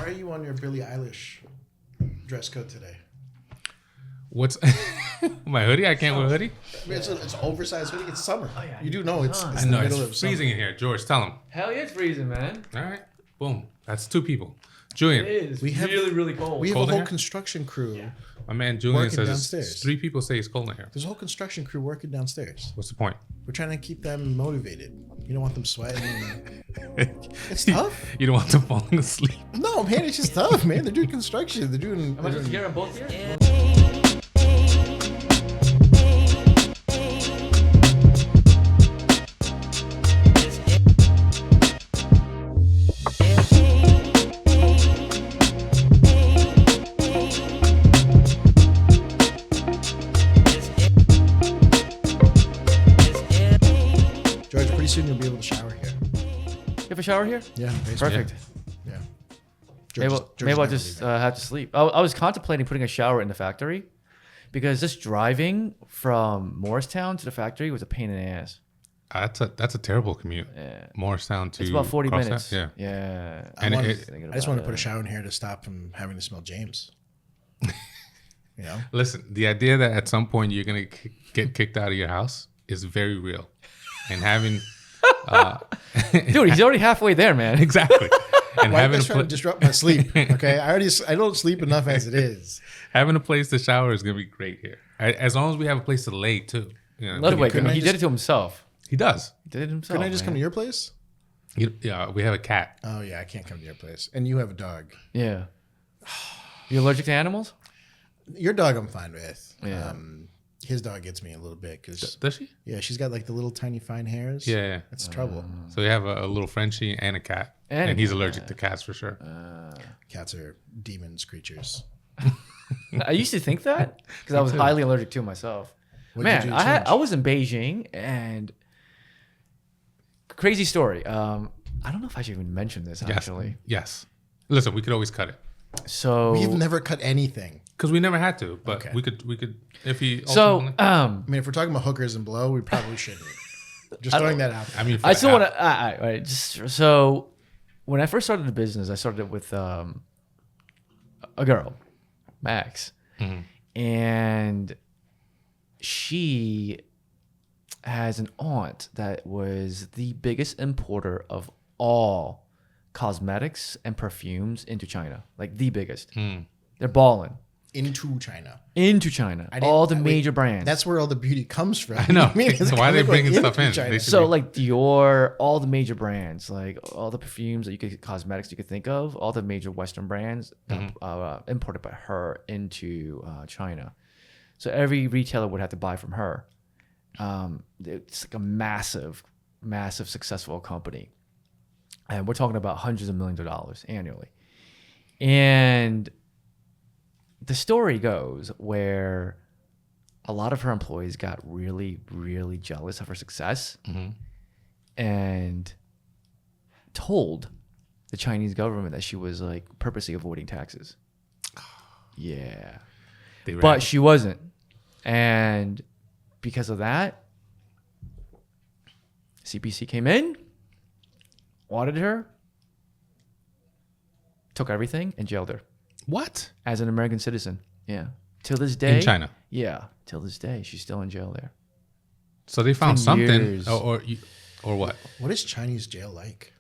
are you on your Billie Eilish dress code today? What's my hoodie? I can't wear a hoodie. I mean, it's an oversized hoodie. It's summer. Oh, yeah, you do know it's I the know middle it's of freezing summer. in here. George, tell him. Hell yeah, it's freezing, man. All right, boom. That's 2 people. Julian, It is We have- really, really cold. We have Cold a in whole here? construction crew. Yeah. my man Julian Working says downstairs. 3 people say it's cold in here. There's a whole construction crew working downstairs. What's the point? We're trying to keep them motivated. You don't want them sweating. It's tough. You don't want them falling asleep. No, man, it's just tough, man. They're doing construction. They're doing. Am I supposed to get on both here? George, pretty soon you'll be able to shower here. You have a shower here? Yeah, Perfect. Yeah. Maybe George maybe I'll never just leaving. have to sleep. I was contemplating putting a shower in the factory because just driving from Morristown to the factory was a pain in the ass. That's a terrible commute. Yeah. Morristown to It's about 40 Crosstown? minutes. Yeah. Yeah. And I Thinking just about want to it. put a shower in here to stop from having to smell James. You know? Listen, the idea that at some point you're gonna get kicked out of your house is very real, and having Dude, he's already halfway there, man. exactly, and Why are you having guys a trying to disrupt my sleep? Okay, I don't sleep enough as it is. having a place to shower is gonna be great here. As long as we have a place to lay too. You know, By the way, couldn't I he just- did it to himself. he does. He did it himself. Can I just come to man. your place? Yeah, we have a cat. Oh yeah, I can't come to your place. And you have a dog. Yeah. You allergic to animals? Your dog, I'm fine with. Yeah. His dog gets me a little bit because Does she? yeah, she's got like the little tiny fine hairs. Yeah. That's trouble. So we have a little Frenchie and a cat, And a and he's cat. allergic to cats for sure. Cats are demons, creatures. I used to think that because I was too. highly allergic to myself. What did Man, you I change? was in Beijing and crazy story. I don't know if I should even mention this actually. Yes. Listen, we could always cut it So We've never cut anything. because we never had to, but Okay. we could if he. so ultimately- I mean, if we're talking about hookers and blow, we probably shouldn't. Just throwing that out there. I mean, for I the still app. want to. Just so when I first started the business, I started it with a girl, Max, and she has an aunt that was the biggest importer of all cosmetics and perfumes into China, like the biggest. They're balling Into China. into China. I didn't- All the wait, major brands. That's where all the beauty comes from. I know. I mean, it's So why are they coming, like, bringing stuff into in? China. They should So be- like Dior, all the major brands, like all the perfumes that you could, cosmetics you could think of, all the major Western brands imported by her into China. So every retailer would have to buy from her. It's like a massive, massive successful company, and we're talking about hundreds of millions of dollars annually. And the story goes where a lot of her employees got really, really jealous of her success and told the Chinese government that she was like purposely avoiding taxes. Yeah. They ran But it. she wasn't. And because of that, CPC came in, audited her, took everything, and jailed her What? as an American citizen. Yeah. Till this day. In China. Yeah. Till this day, she's still in jail there. So they found 10 something, years. or what? What is Chinese jail like?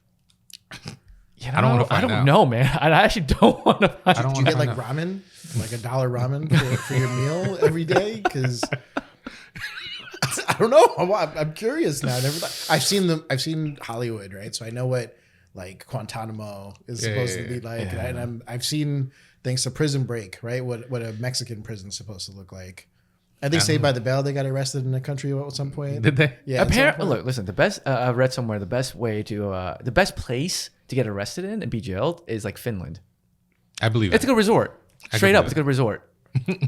You I don't wanna I find don't out. know, man. I actually don't want to find I don't Do you want to get like ramen, like $1 ramen for your meal every day? Because I don't know. I'm curious now. I've seen Hollywood, right? So I know what like Guantanamo is supposed to be like, and I've seen things to Prison Break, right? What a Mexican prison is supposed to look like. I think Saved by the Bell, they got arrested in the country at some point. Did they? Yeah. at some Apparently, point. look, listen. The best I read somewhere. The best way to the best place to get arrested in and be jailed is like Finland. I believe It's a it. good resort. I Straight can up, do it's a good resort.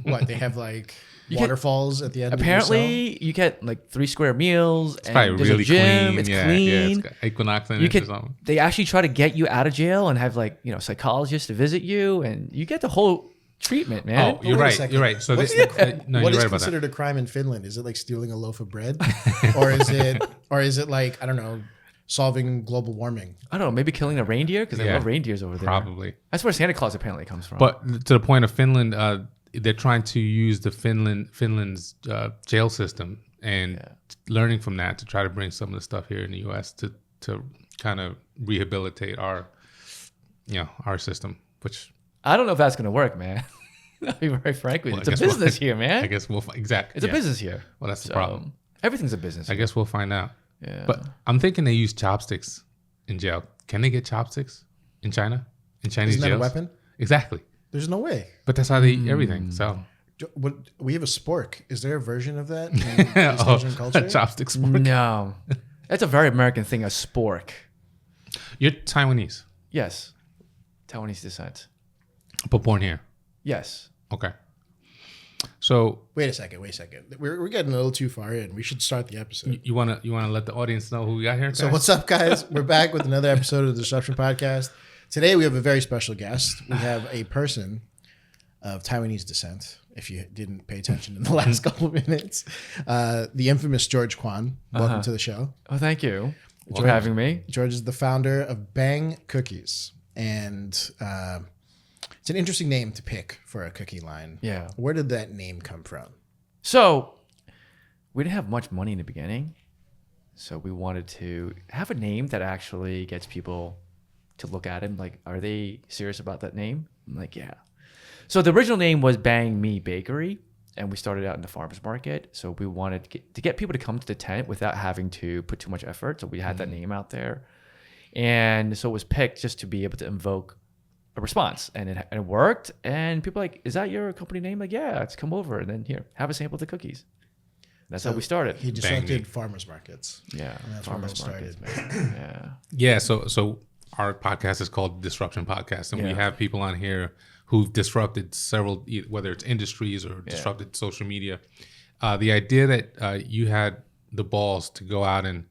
What they have like get- waterfalls at the end. of your cell? Apparently, you get like 3 square meals. It's probably and there's really a gym. clean. It's Yeah, clean. yeah. It's got Equinox in You it or could. something. They actually try to get you out of jail and have like psychologists to visit you, and you get the whole treatment, man. Oh, you're Wait a right. second. You're right. So What's this, the no, what you're is right about that. considered a crime in Finland? Is it like stealing a loaf of bread, or is it like I don't know, solving global warming? I don't know, maybe killing a reindeer because I Yeah, love reindeers over there. Probably. That's where Santa Claus apparently comes from. But to the point of Finland, they're trying to use the Finland's jail system and learning from that to try to bring some of the stuff here in the U.S. to kind of rehabilitate our system, which I don't know if that's going to work, man. I'll be very frank with you. It's a business here, man. I guess we'll exactly. It's a business here. Well, that's the problem. Everything's a business. I guess we'll find out. Yeah. But I'm thinking they use chopsticks in jail. Can they get chopsticks in China? In Chinese Isn't that jails? a weapon? Exactly. There's no way. But that's how they eat everything. So We have a spork. Is there a version of that in East Asian culture? a chopstick spork. No. That's a very American thing, a spork. You're Taiwanese, Yes. Taiwanese descent. but born here. Yes. Okay. So Wait a second. We're getting a little too far in. We should start the episode. you wanna let the audience know who we got here? So guys? what's up, guys? We're back with another episode of the Disruption Podcast. Today we have a very special guest. We have a person of Taiwanese descent, if you didn't pay attention in the last couple of minutes. The infamous George Kuan. Welcome to the show. Oh, thank you for having me. George is the founder of Bang Cookies. And it's an interesting name to pick for a cookie line. Yeah. Where did that name come from? So we didn't have much money in the beginning. So we wanted to have a name that actually gets people to look at it. Like, are they serious about that name? I'm like, yeah. So the original name was Bang Me Bakery. And we started out in the farmer's market. So we wanted to get people to come to the tent without having to put too much effort. So we had that name out there. And so it was picked just to be able to invoke a response. And it worked. And people were like, is that your company name? Like, yeah, let's come over. And then here, have a sample of the cookies. That's how we started. He disrupted farmers markets. Yeah. And that's where it Farmers markets, started. man. Yeah. Yeah, so our podcast is called Disruption Podcast, and we have people on here who've disrupted several, whether it's industries or disrupted social media. The idea that you had the balls to go out and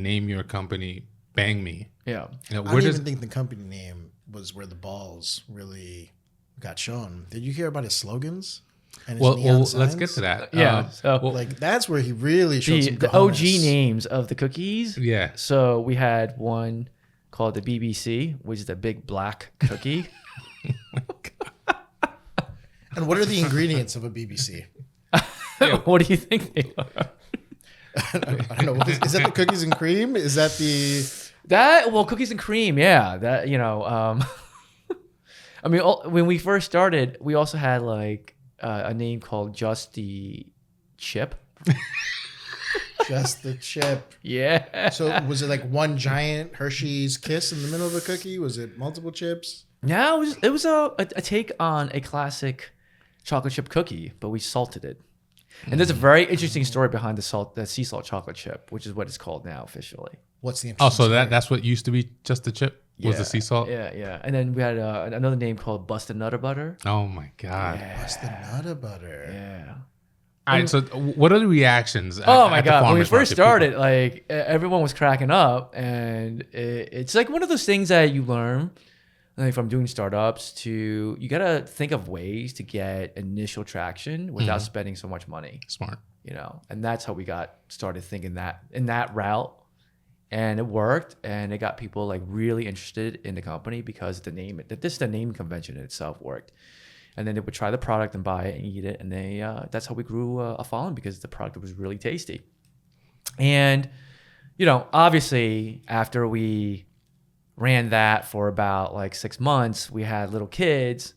name your company Bang Me. Yeah. I don't even think the company name was where the balls really got shown. Did you hear about his slogans? And his Well, neon let's signs? get to that. Yeah. So Like that's where he really showed some the OG cojones. names of the cookies. Yeah. So we had one called the BBC, which is the big black cookie. And what are the ingredients of a BBC? What do you think they are? I don't know. Is that the cookies and cream? Is that Cookies and cream, yeah. That I mean, when we first started, we also had like a name called Just the Chip. just the chip? Yeah. So was it like one giant Hershey's Kiss in the middle of a cookie? Was it multiple chips? No, it was a take on a classic chocolate chip cookie, but we salted it. And there's a very interesting story behind the sea salt chocolate chip, which is what it's called now officially. What's the Oh, so that's what used to be just the chip? Was the sea salt? Yeah. And then we had another name called Busted Nutter Butter. Oh my God. What's the Nutter Butter? Yeah. All right, so what are the reactions? Oh my at the God. When we farmer's first market? started, like everyone was cracking up, and it's like one of those things that you learn like from doing startups you got to think of ways to get initial traction without spending so much money. Smart. And that's how we got started thinking that in that route. And it worked, and it got people like really interested in the company because the name convention in itself worked. And then they would try the product and buy it and eat it, and that's how we grew a following because the product was really tasty. And obviously after we ran that for about like 6 months, we had little kids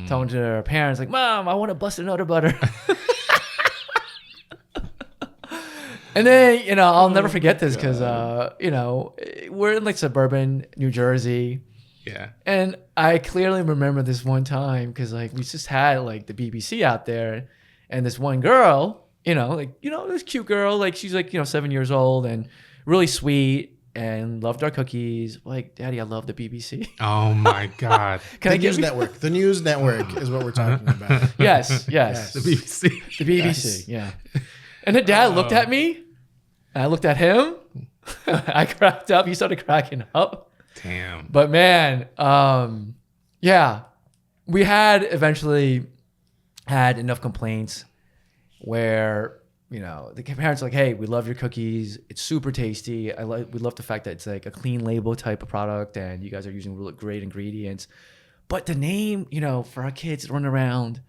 telling to their parents like, "Mom, I want a Busted Nutter Butter." And then, I'll never forget this because, we're in like suburban New Jersey. Yeah. And I clearly remember this one time because like we just had like the BBC out there, and this one girl, this cute girl, like she's like, 7 years old and really sweet and loved our cookies. Like, Daddy, I love the BBC. Oh my God. The news network. The news network is what we're talking about. Yes. The BBC. The BBC, yeah. And the dad looked at me, and I looked at him. I cracked up. He started cracking up. Damn. But man, we had eventually had enough complaints where the parents are like, hey, we love your cookies. It's super tasty. We love the fact that it's like a clean label type of product, and you guys are using really great ingredients. But the name, for our kids running around,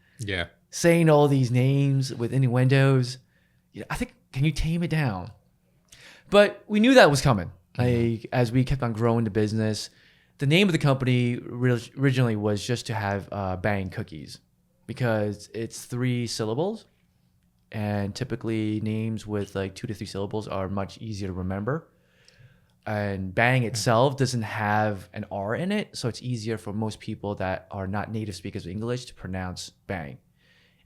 saying all these names with innuendos, I think, can you tame it down? But we knew that was coming. Like, as we kept on growing the business, the name of the company originally was just to have Bang Cookies, because it's 3 syllables, and typically names with like 2 to 3 syllables are much easier to remember. And Bang itself doesn't have an R in it, so it's easier for most people that are not native speakers of English to pronounce Bang.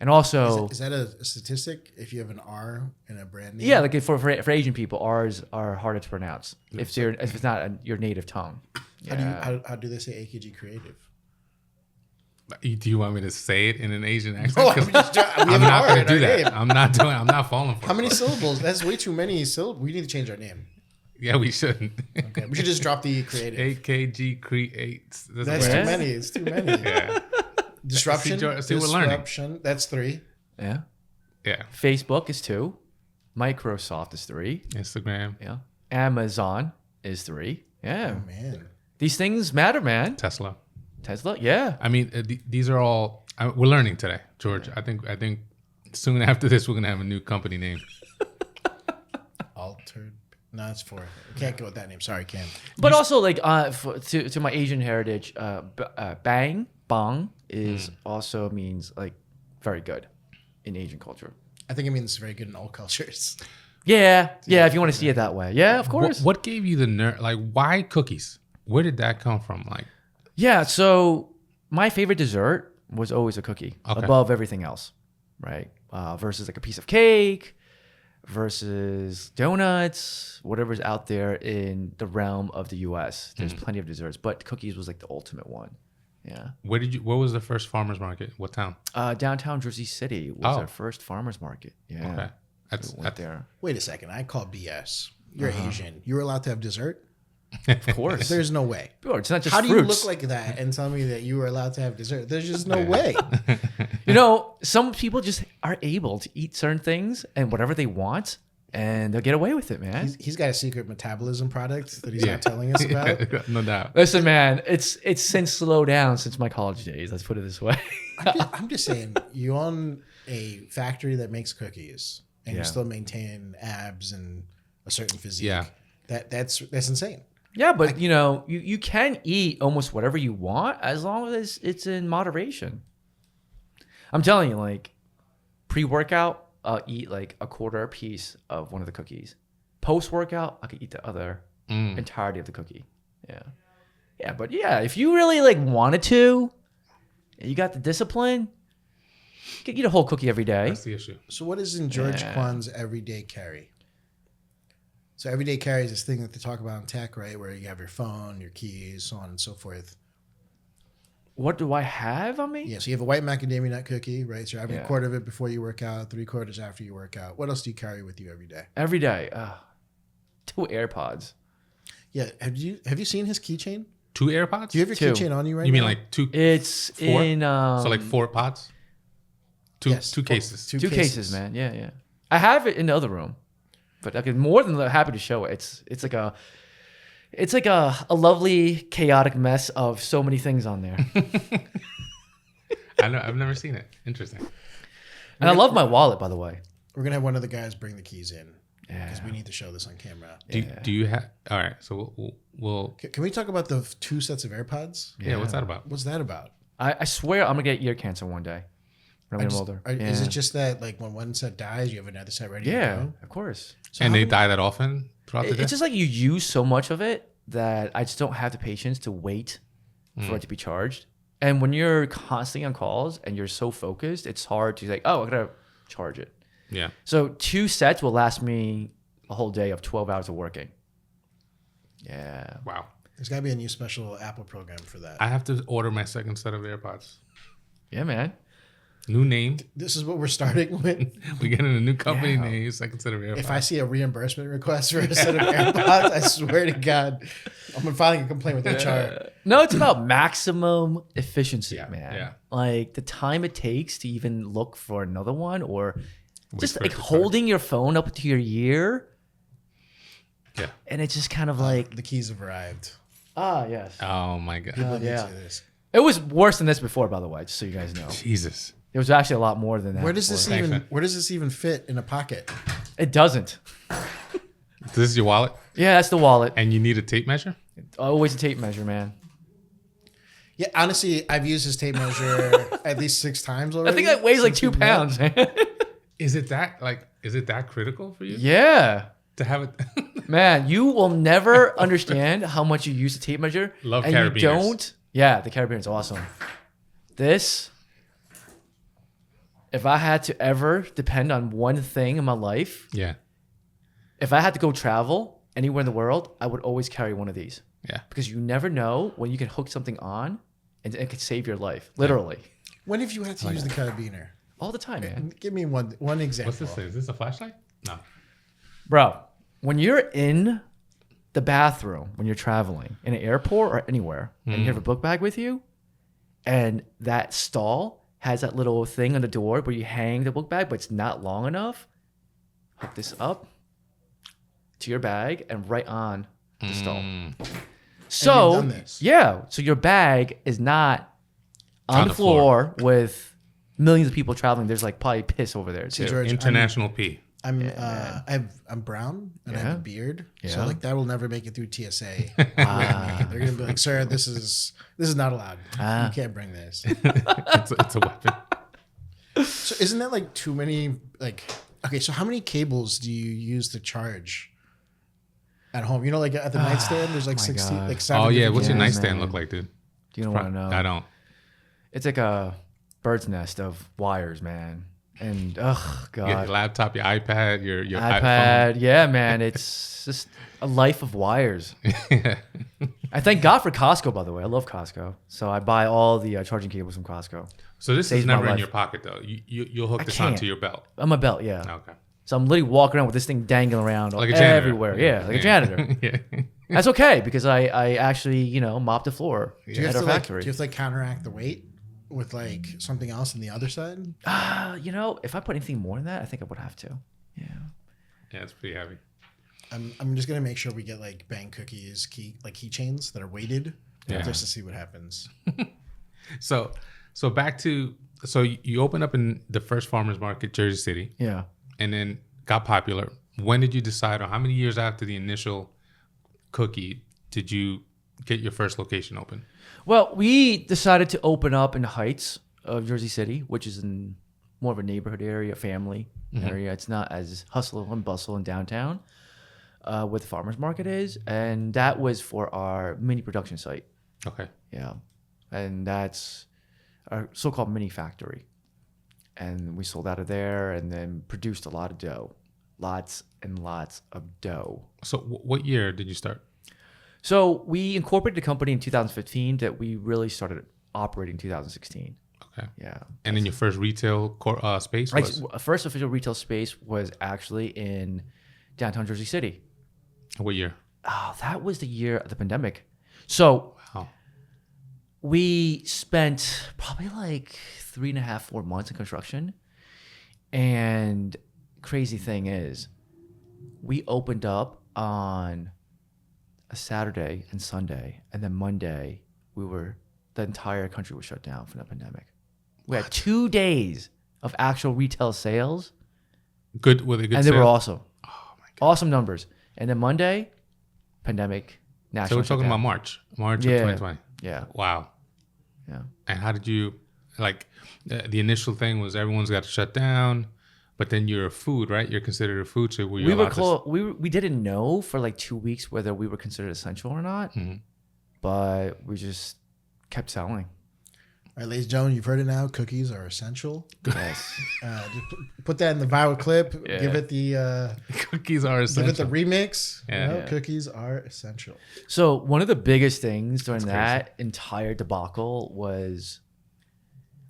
And also, is that a statistic? If you have an R in a brand name, yeah, like for Asian people, R's are harder to pronounce if it's not your native tongue. How do they say AKG Creative? Do you want me to say it in an Asian accent? No, I'm not going to do that. I'm not falling for it. How many syllables? That's way too many syllables. We need to change our name. Yeah, we shouldn't. Okay, we should just drop the creative. AKG Creates. That's too many. It's too many. Yeah. Disruption. See, we're learning. Disruption. That's 3. Yeah. Yeah. Facebook is 2. Microsoft is 3. Instagram. Yeah. Amazon is 3. Yeah. Oh man. These things matter, man. Tesla. Yeah. I mean, these are all. We're learning today, George. I think soon after this, we're gonna have a new company name. Altered. No, it's 4. Can't go with that name. Sorry, Cam. But also, like, to my Asian heritage, bang is also means like very good in Asian culture. I think it means very good in all cultures. Yeah. If you want to see it that way, yeah, of course. What gave you the nerve? Like, why cookies? Where did that come from? Like, yeah. So my favorite dessert was always a cookie above everything else, right? Versus like a piece of cake, versus donuts, whatever's out there in the realm of the U.S. There's plenty of desserts, but cookies was like the ultimate one. Yeah. What was the first farmer's market? What town? Downtown Jersey City was our first farmer's market. Yeah. Okay. That's there. Wait a second. I call BS. You're Asian. You were allowed to have dessert? Of course. There's no way. Bro, it's not just How fruits. do you look like that and tell me that you were allowed to have dessert? There's just no way. Some people just are able to eat certain things and whatever they want, and they'll get away with it, man. He's got a secret metabolism product that he's not telling us about. No doubt. Listen, man, it's since slowed down since my college days. Let's put it this way. I'm just saying, you own a factory that makes cookies, and you still maintain abs and a certain physique. Yeah. That's insane. Yeah, but you can eat almost whatever you want as long as it's in moderation. I'm telling you, like, pre-workout, I'll eat like a quarter piece of one of the cookies. Post-workout, I could eat the other entirety of the cookie. Yeah, but yeah, if you really like wanted to, and you got the discipline, you could eat a whole cookie every day. That's the issue. So what is in George Kuan's everyday carry? So everyday carry is this thing that they talk about in tech, right? Where you have your phone, your keys, so on and so forth. What do I have on me? Yeah, so you have a white macadamia nut cookie, right? So you're having a quarter of it before you work out, 3/4 after you work out. What else do you carry with you every day? Every day. 2 AirPods. Yeah, have you seen his keychain? 2 AirPods? Do you have your 2. keychain on you right now? You mean like 2? It's 4? in So like 4 pods? Two Yes, cases. Two two cases, man. Yeah. I have it in the other room, but I'm more than happy to show it. It's like a lovely chaotic mess of so many things on there. I've never seen it. Interesting. And I love my wallet, by the way. We're gonna have one of the guys bring the keys in Yeah. because we need to show this on camera. Do you have? All right. So we'll Can we talk about the 2 sets of AirPods? yeah. What's that about? What's that about? I swear I'm gonna get ear cancer one day when I'm older. Is it just that like when one set dies, you have another set ready to Yeah, go? of course. So And how they many- die that often throughout the day? It's just like you use so much of it that I just don't have the patience to wait for it to be charged. And when you're constantly on calls and you're so focused, it's hard to like, oh, I gotta charge it. Yeah. So 2 sets will last me a whole day of 12 hours of working. Yeah. Wow. There's got to be a new special Apple program for that. I have to order my second set of AirPods. Yeah, man. New name. This is what we're starting with. We get in a new company Yeah. name, second set of AirPods. If I see a reimbursement request for a set of AirPods, I swear to God, I'm filing a complaint with HR. No, it's about maximum efficiency, man. yeah. Like the time it takes to even look for another one or just like holding your phone up to your ear. Yeah. And it's just kind of like the keys have arrived. Ah, yes. Oh my god. People need yeah. to see this. It was worse than this before, by the way, just so you guys know. Jesus. It was actually a lot more than that. Where does before. this even fit in a pocket? It doesn't. This is your wallet, Yeah, that's the wallet. and you need a tape measure. Always a tape measure, man. Yeah, honestly, I've used this tape measure at least 6 times already. I think it weighs like since 2 we've met. pounds, man. Is it that critical for you Yeah. to have it? Man, you will never understand how much you use a tape measure. Love and carabiners. you don't. Yeah, the carabiner is awesome. This, if I had to ever depend on one thing in my life, Yeah. if I had to go travel anywhere in the world, I would always carry one of these. Yeah. Because you never know when you can hook something on and it could save your life. Literally. When have you had to use the carabiner? All the time, man. Give me one example. What's this thing? Is this a flashlight? No. Bro, when you're in the bathroom, when you're traveling in an airport or anywhere, and you have a book bag with you, and that stall has that little thing on the door where you hang the book bag, but it's not long enough, hook this up to your bag and right on the stall. So, done this? yeah, so your bag is not on the floor with millions of people traveling. There's like probably piss over there too. George, International P. I'm brown and I have a beard, so Yeah. like that will never make it through TSA. They're gonna be like, "Sir, this is not allowed. You can't bring this." It's a weapon. So isn't that like too many? Like, okay, so how many cables do you use to charge at home? You know, like at the nightstand, there's like 60, God. like 7. Oh yeah, different what's your Yeah, nightstand man. look like, dude? Do you want to know? I don't. It's like a bird's nest of wires, man. And oh god, Your laptop, your iPad, your iPad. Yeah, man. It's just a life of wires. iPhone. I thank God for Costco, by the way. I love Costco, so I buy all the charging cables from Costco. So this Saves is my never in life. your pocket though. You'll hook this can't. onto your belt. On my belt, yeah. Okay. So I'm literally walking around with this thing dangling around Like a janitor. everywhere. Yeah, like a janitor. Yeah. That's okay because I actually mop the floor Do you at have our to factory. like counteract the weight with like something else on the other side? If I put anything more than that, I think I would have to. Yeah. Yeah, it's pretty heavy. I'm just gonna make sure we get like bang cookies keychains that are weighted, just to see what happens. So back to you opened up in the first farmers market, Jersey City, Yeah. and then got popular. When did you decide, or how many years after the initial cookie did you get your first location open? Well, we decided to open up in the Heights of Jersey City, which is in more of a neighborhood area, family area. It's not as hustle and bustle in downtown where the farmers market is. And that was for our mini production site. Okay. Yeah. And that's our so-called mini factory. And we sold out of there and then produced a lot of dough. Lots and lots of dough. So what year did you start? So we incorporated the company in 2015 that we really started operating in 2016. Okay. Yeah. And then your first retail space was? First official retail space was actually in downtown Jersey City. What year? Oh, that was the year of the pandemic. So Wow. we spent probably like 3.5, 4 months in construction. And crazy thing is, we opened up on a Saturday and Sunday, and then Monday the entire country was shut down from the pandemic. We had 2 days of actual retail sales, Good with a good and they were sale? awesome. Oh my God. Awesome numbers. And then Monday, pandemic, So national we're talking shutdown. about March of Yeah. 2020. Yeah, Wow. yeah. And how did you, like, the initial thing was everyone's got to shut down, but then you're a food, right? You're considered a food, so We were we didn't know for like 2 weeks whether we were considered essential or not, but we just kept selling. All right, ladies and gentlemen, you've heard it now. Cookies are essential. Yes. Just put that in the viral clip. Yeah. Give it the Cookies are essential. remix. Yeah. Yeah. Cookies are essential. So one of the biggest things during that entire debacle was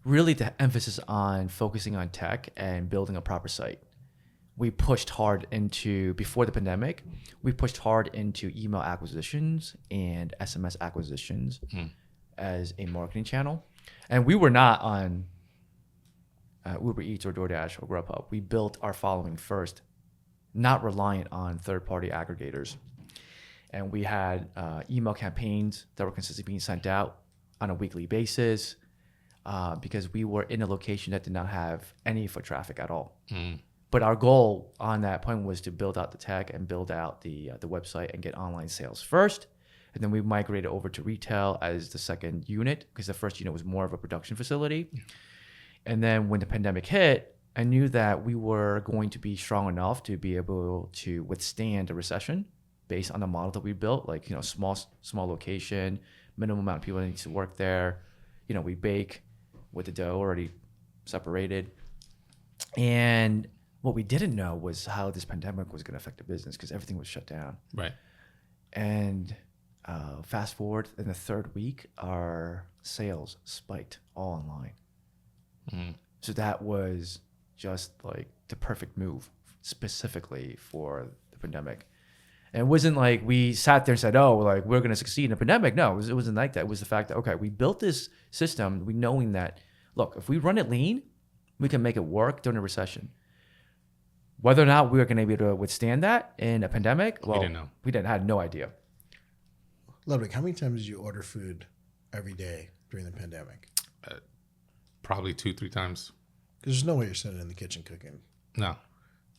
really the emphasis on focusing on tech and building a proper site. We pushed hard before the pandemic, we pushed hard into email acquisitions and SMS acquisitions as a marketing channel. And we were not on Uber Eats or DoorDash or Grubhub, we built our following first, not reliant on third-party aggregators. And we had email campaigns that were consistently being sent out on a weekly basis because we were in a location that did not have any foot traffic at all. But our goal on that point was to build out the tech and build out the website and get online sales first. And then we migrated over to retail as the second unit because the first unit was more of a production facility. And then when the pandemic hit, I knew that we were going to be strong enough to be able to withstand a recession based on the model that we built, like, small location, minimum amount of people that needs to work there. We bake with the dough already separated. And what we didn't know was how this pandemic was going to affect the business because everything was shut down. Right. And fast forward in the third week, our sales spiked all online. So that was just like the perfect move specifically for the pandemic. And it wasn't like we sat there and said, oh, like we're going to succeed in a pandemic. No, it wasn't like that. It was the fact that, okay, we built this system, we knowing that, look, if we run it lean, we can make it work during a recession. Whether or not we were going to be able to withstand that in a pandemic, well, we had no idea. Ludwig, how many times did you order food every day during the pandemic? Probably 2-3 times. Because there's no way you're sitting in the kitchen cooking. No.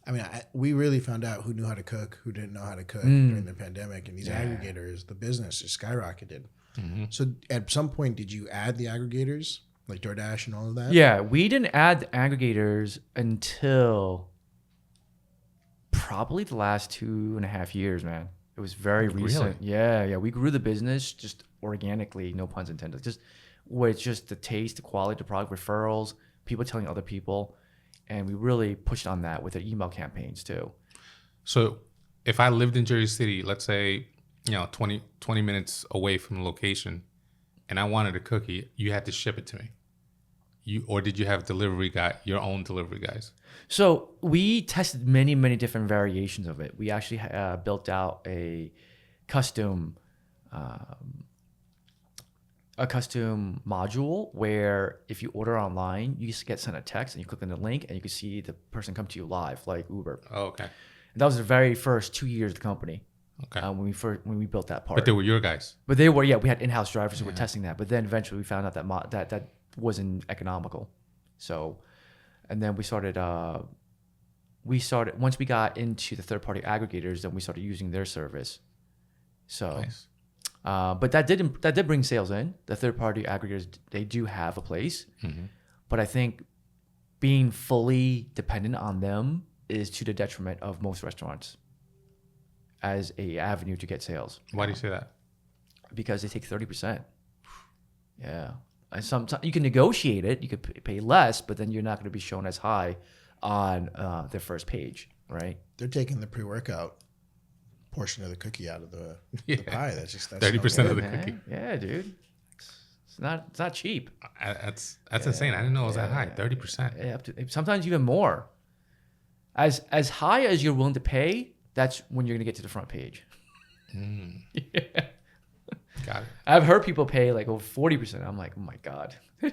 I mean, we really found out who knew how to cook, who didn't know how to cook during the pandemic. And these aggregators, the business just skyrocketed. So at some point, did you add the aggregators, like DoorDash and all of that? Yeah, we didn't add the aggregators until probably the last 2.5 years, man. It was very recent. Really? Yeah. We grew the business just organically, no puns intended. Just with just the taste, the quality, the product, referrals, people telling other people. And we really pushed on that with our email campaigns too. So if I lived in Jersey City, let's say, 20 minutes away from the location, and I wanted a cookie, you had to ship it to me. Or did you have your own delivery guys? So we tested many, many different variations of it. We actually built out a custom module where if you order online, you just get sent a text and you click on the link and you can see the person come to you live, like Uber. Oh, okay. And that was the very first 2 years of the company. Okay. When we built that part. But they were your guys. But they were, we had in-house drivers who were testing that. But then eventually we found out that that wasn't economical. So, and then we started once we got into the third-party aggregators, then we started using their service. So. Nice. But that did bring sales in. The third-party aggregators, they do have a place, but I think being fully dependent on them is to the detriment of most restaurants as a avenue to get sales. Why do you say that? Because they take 30%. Yeah, and sometimes you can negotiate it. You could pay less, but then you're not going to be shown as high on their first page, right? They're taking the pre-workout portion of the cookie out of the pie. That's 30% of the cookie. Yeah, dude. It's not cheap. That's insane. I didn't know it was that high. 30%. Yeah, sometimes even more. As high as you're willing to pay, that's when you're gonna get to the front page. Yeah. Got it. I've heard people pay like over 40%. I'm like, oh my god. I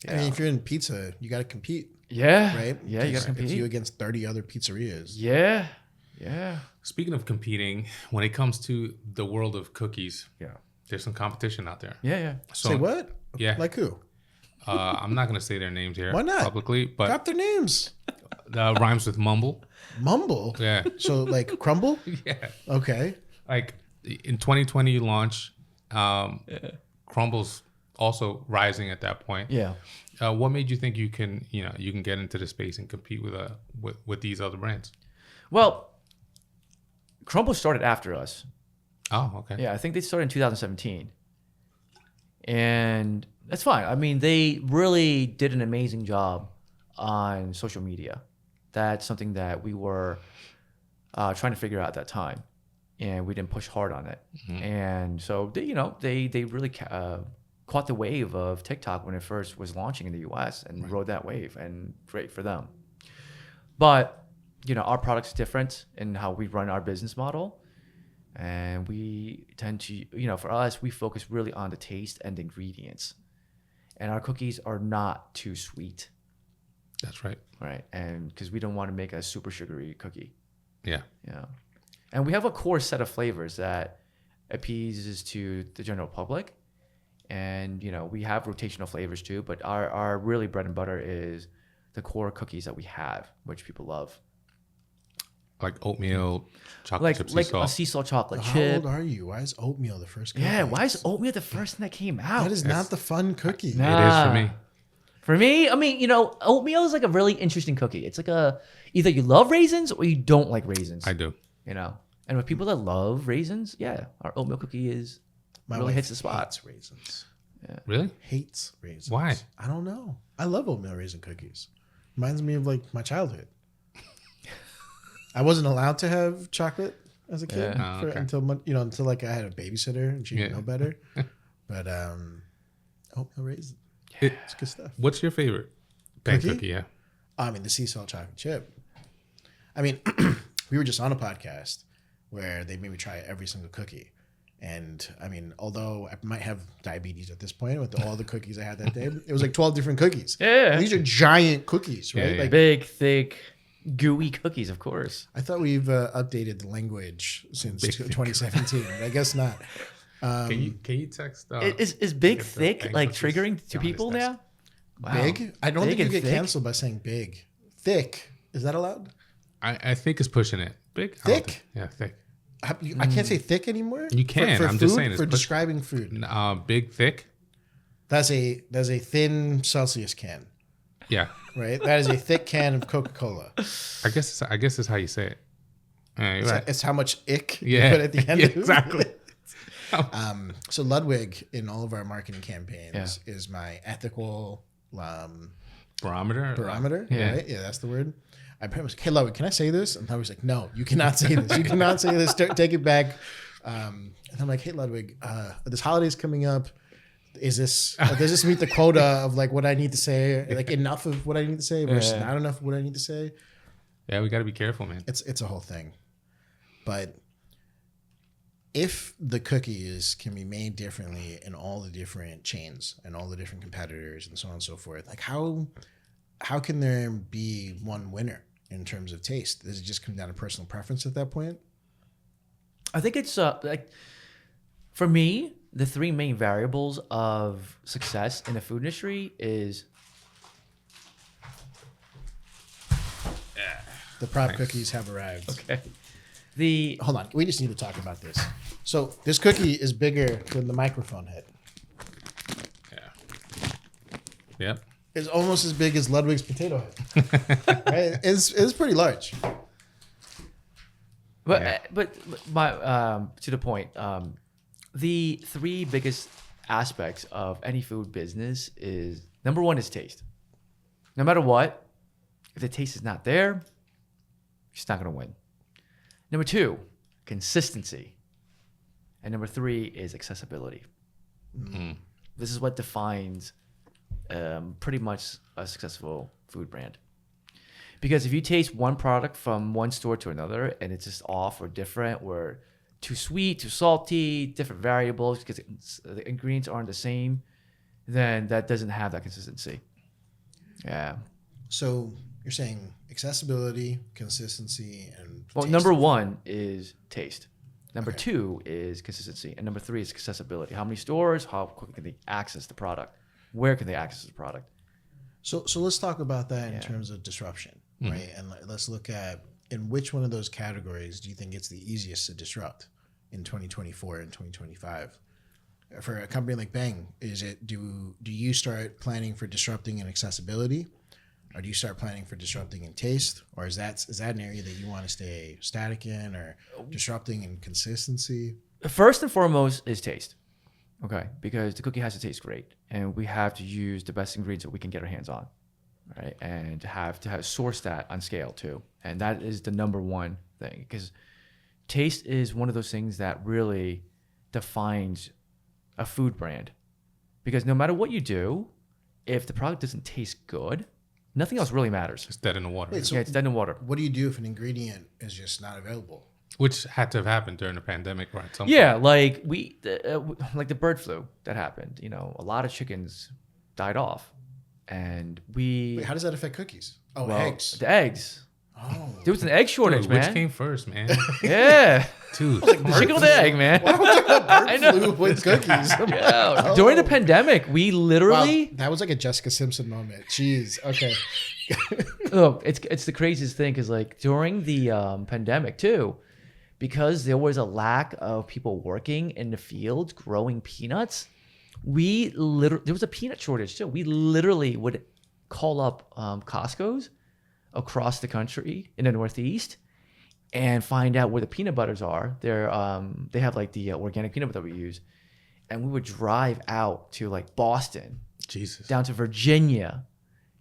mean, if you're in pizza, you got to compete. Yeah. Right. Yeah, you got to compete. It's you against 30 other pizzerias. Yeah. Yeah. Speaking of competing, when it comes to the world of cookies, there's some competition out there. Yeah. So, say what? Yeah. Like who? I'm not going to say their names here. Why not? Publicly, but drop their names. Rhymes with mumble. Mumble? Yeah. So like crumble? Yeah. Okay. Like in 2020 launch, Crumble's also rising at that point. Yeah. What made you think you can get into the space and compete with these other brands? Well, Crumble started after us. Oh, okay. Yeah, I think they started in 2017. And that's fine. I mean, they really did an amazing job on social media. That's something that we were trying to figure out at that time. And we didn't push hard on it. Mm-hmm. And so, they really caught the wave of TikTok when it first was launching in the US and rode that wave, and great for them. But our product's different in how we run our business model. And we tend to, for us, we focus really on the taste and the ingredients. And our cookies are not too sweet. That's right. right? And because we don't want to make a super sugary cookie. Yeah. Yeah. And we have a core set of flavors that appeases to the general public. And, we have rotational flavors too, but our really bread and butter is the core cookies that we have, which people love. Like oatmeal, chocolate chip, sea salt. A sea salt chocolate How chip. old are you? Why is oatmeal the first cookie? Yeah, why is oatmeal the first thing that came out? That is not the fun cookie. Nah. It is for me. For me, I mean, oatmeal is like a really interesting cookie. It's like either you love raisins or you don't like raisins. I do. And with people that love raisins, yeah, our oatmeal cookie really wife hits the spot. Hates raisins. Really? Hates raisins. Why? I don't know. I love oatmeal raisin cookies. Reminds me of like my childhood. I wasn't allowed to have chocolate as a kid until like I had a babysitter and she didn't know better. But oatmeal raisin, it's good stuff. What's your favorite cookie? Yeah. I mean, the sea salt chocolate chip. I mean, we were just on a podcast where they made me try every single cookie. And I mean, although I might have diabetes at this point with all the cookies I had that day, it was like 12 different cookies. Yeah. These are giant cookies, right? Yeah. Like Big, thick, gooey cookies, of course. I thought we've updated the language since 2017, but I guess not. Can you text? Is big, thick, bang like cookies triggering to on his people desk. now? Wow. Big? I don't Big think you and get thick? canceled by saying big. Thick. Is that allowed? I think it's pushing it. Big? I don't Thick? think- Yeah, thick. I can't say thick anymore. You can. For I'm food, just saying. for describing food. Big, thick. That's a thin Celsius can, Yeah. right? That is a thick can of Coca-Cola. I guess it's how you say it. Yeah, you're right. It's how much ick Yeah. you put at the end. Yeah, of it. exactly. So Ludwig in all of our marketing campaigns is my ethical barometer. Yeah. Right? Yeah, that's the word. I pretty much, hey Ludwig, can I say this? And I was like, no, you cannot say this. You cannot say this. Take it back. And I'm like, hey Ludwig, this holiday's coming up. Does this meet the quota of like what I need to say? Like enough of what I need to say versus not enough of what I need to say? Yeah, we got to be careful, man. It's a whole thing. But if the cookies can be made differently in all the different chains and all the different competitors and so on and so forth, like how can there be one winner in terms of taste? Does it just come down to personal preference at that point? I think it's like for me, the three main variables of success in the food industry is The prop cookies have arrived. okay. Hold on, we just need to talk about this. So this cookie is bigger than the microphone head. Yeah. Yep. It's almost as big as Ludwig's potato head. Right? It's pretty large. But my to the point, the three biggest aspects of any food business is number one is taste. No matter what, if the taste is not there, you're just not going to win. Number two, consistency. And number three is accessibility. Mm-hmm. This is what defines pretty much a successful food brand. Because if you taste one product from one store to another and it's just off or different or too sweet, too salty, different variables because the ingredients aren't the same, then that doesn't have that consistency. Yeah. So you're saying accessibility, consistency, and Well, taste. number one is taste. Number Okay. two is consistency. And number three is accessibility. How many stores? How quickly can they access the product? Where can they access the product? So let's talk about that in terms of disruption, Mm-hmm. right? And let's look at in which one of those categories do you think it's the easiest to disrupt in 2024 and 2025? For a company like Bang, is it do you start planning for disrupting in accessibility, or do you start planning for disrupting in taste, or is that an area that you want to stay static in, or disrupting in consistency? First and foremost is taste. Okay, because the cookie has to taste great, and we have to use the best ingredients that we can get our hands on, right? And to have source that on scale too, and that is the number one thing because taste is one of those things that really defines a food brand. Because no matter what you do, if the product doesn't taste good, nothing else really matters. It's dead in the water. Wait, so Yeah, it's dead in water. what do you do if an ingredient is just not available? Which had to have happened during the pandemic, right? Yeah, like like the bird flu that happened. You know, a lot of chickens died off, and Wait, how does that affect cookies? Oh, eggs. The eggs. Oh. There was an egg shortage, Dude, man. which came first, man? Yeah. Dude, The chicken or the egg, man. Why would you have bird flu with cookies? Yeah. During the pandemic, we literally... Wow, that was like a Jessica Simpson moment. Jeez. Okay. Look, it's the craziest thing because like during the pandemic too, because there was a lack of people working in the fields growing peanuts, there was a peanut shortage too. We literally would call up Costco's across the country in the Northeast and find out where the peanut butters are. They have like the organic peanut butter we use, and we would drive out to like Boston, Jesus, down to Virginia,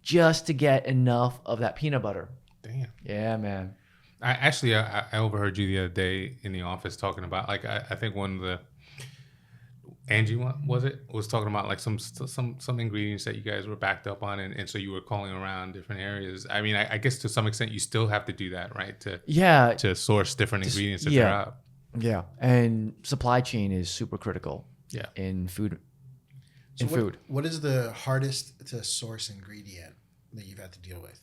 just to get enough of that peanut butter. damn. Yeah, man. I overheard you the other day in the office talking about like I think one of the Angie was talking about like some ingredients that you guys were backed up on, and so you were calling around different areas. I mean, I guess to some extent you still have to do that, right? To source different ingredients that they're out. Yeah, and supply chain is super critical. Yeah. In food. What is the hardest to source ingredient that you've had to deal with?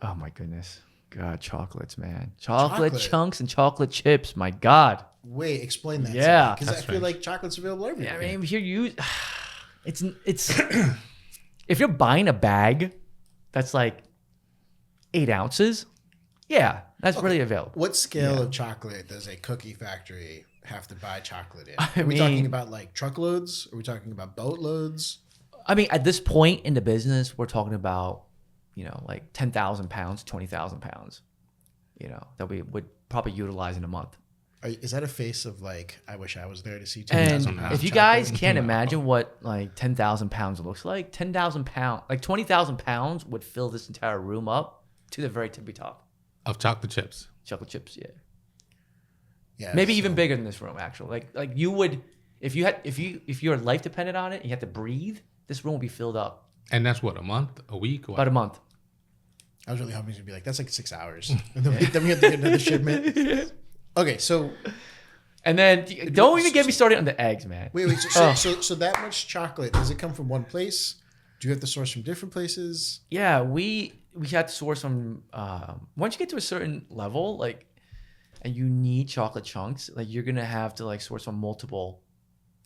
Oh my goodness. God, chocolates, man. Chocolate chunks and chocolate chips. My God. Wait, explain that. Yeah. Because I feel like chocolate's available everywhere. Yeah, I mean, it's if you're buying a bag that's like 8 ounces, yeah, that's really available. What scale of chocolate does a cookie factory have to buy chocolate in? Are we mean, talking about like truckloads? Are we talking about boatloads? I mean, at this point in the business, we're talking about, like 10,000 pounds, 20,000 pounds, that we would probably utilize in a month. Is that a face of like, I wish I was there to see 10,000 pounds? If you guys can't imagine what like 10,000 pounds looks like, 10,000 pounds, like 20,000 pounds would fill this entire room up to the very tippy top. Of chocolate chips. Chocolate chips, yeah. Yeah, maybe even bigger than this room, actually. Like you would, if your life depended on it, and you had to breathe, this room would be filled up. And that's what, a month, a week? About a month. I was really hoping to be like, that's like 6 hours. And then we have to get another shipment. Okay, so. And then don't even get me started on the eggs, man. Wait. So that much chocolate, does it come from one place? Do you have to source from different places? Yeah, we had to source from, once you get to a certain level, like, and you need chocolate chunks, like you're going to have to like source from multiple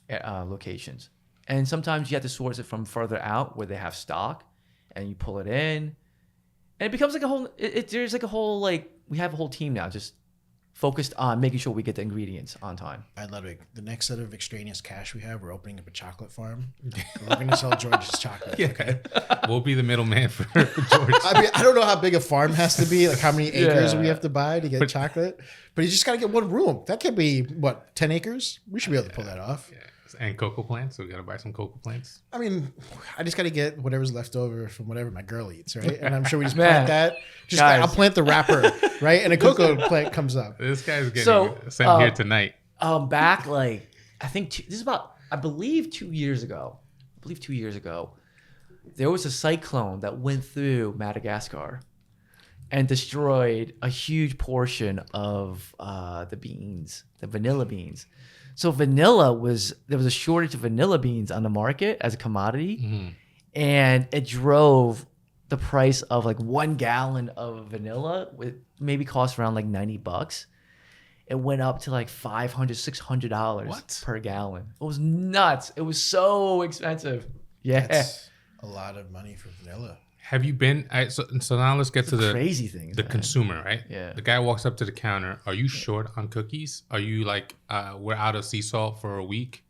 locations. And sometimes you have to source it from further out where they have stock, and you pull it in. And it becomes like a whole, there's like a whole, like, we have a whole team now just focused on making sure we get the ingredients on time. All right, Ludwig, the next set of extraneous cash we have, we're opening up a chocolate farm. We're going to sell George's chocolate. Yeah. Okay. We'll be the middleman for George. I mean, I don't know how big a farm has to be, like how many acres we have to buy to get chocolate, but you just got to get one room. That could be, 10 acres? We should be able to pull that off. Yeah. And cocoa plants. So we got to buy some cocoa plants. I mean, I just got to get whatever's left over from whatever my girl eats, right? And I'm sure we just plant that. I'll plant the wrapper, right? And a cocoa plant comes up. This guy's getting sent here tonight. Back like, I think this is about, I believe 2 years ago. There was a cyclone that went through Madagascar and destroyed a huge portion of the beans, the vanilla beans. So there was a shortage of vanilla beans on the market as a commodity, and it drove the price of like 1 gallon of vanilla, with maybe cost around like $90. It went up to like $500, $600 per gallon. It was nuts. It was so expensive. Yeah, That's a lot of money for vanilla. Have you been? So now let's get to the crazy things. The consumer, right? Yeah. The guy walks up to the counter. Are you short on cookies? Are you like, we're out of sea salt for a week?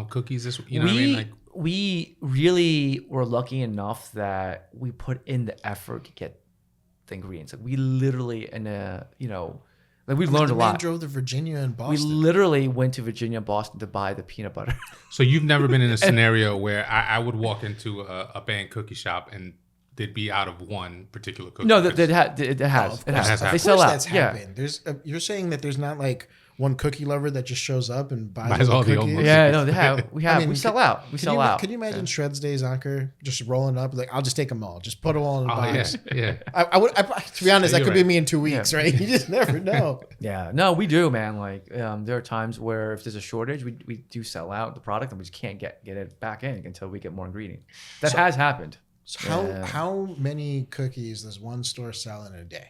Cookies this, what I mean? Like, we really were lucky enough that we put in the effort to get the ingredients. Like we literally, we learned a lot. Man drove to Virginia and Boston. We literally went to Virginia and Boston to buy the peanut butter. So you've never been in a scenario where I would walk into a band cookie shop and they'd be out of one particular cookie. No, it has. They sell out. That's happened. There's you're saying that there's not like one cookie lover that just shows up and buys all the cookies? old Yeah, no, they have. We have. I mean, we sell out. We sell out. Can you imagine Shreds Days Anchor just rolling up like, I'll just take them all, just put them all in a box. Yeah. I would. To be honest, that could be right. me in 2 weeks, right? You just never know. Yeah, no, we do, man. Like, there are times where if there's a shortage, we do sell out the product and we just can't get it back in until we get more ingredient. That has happened. So how many cookies does one store sell in a day?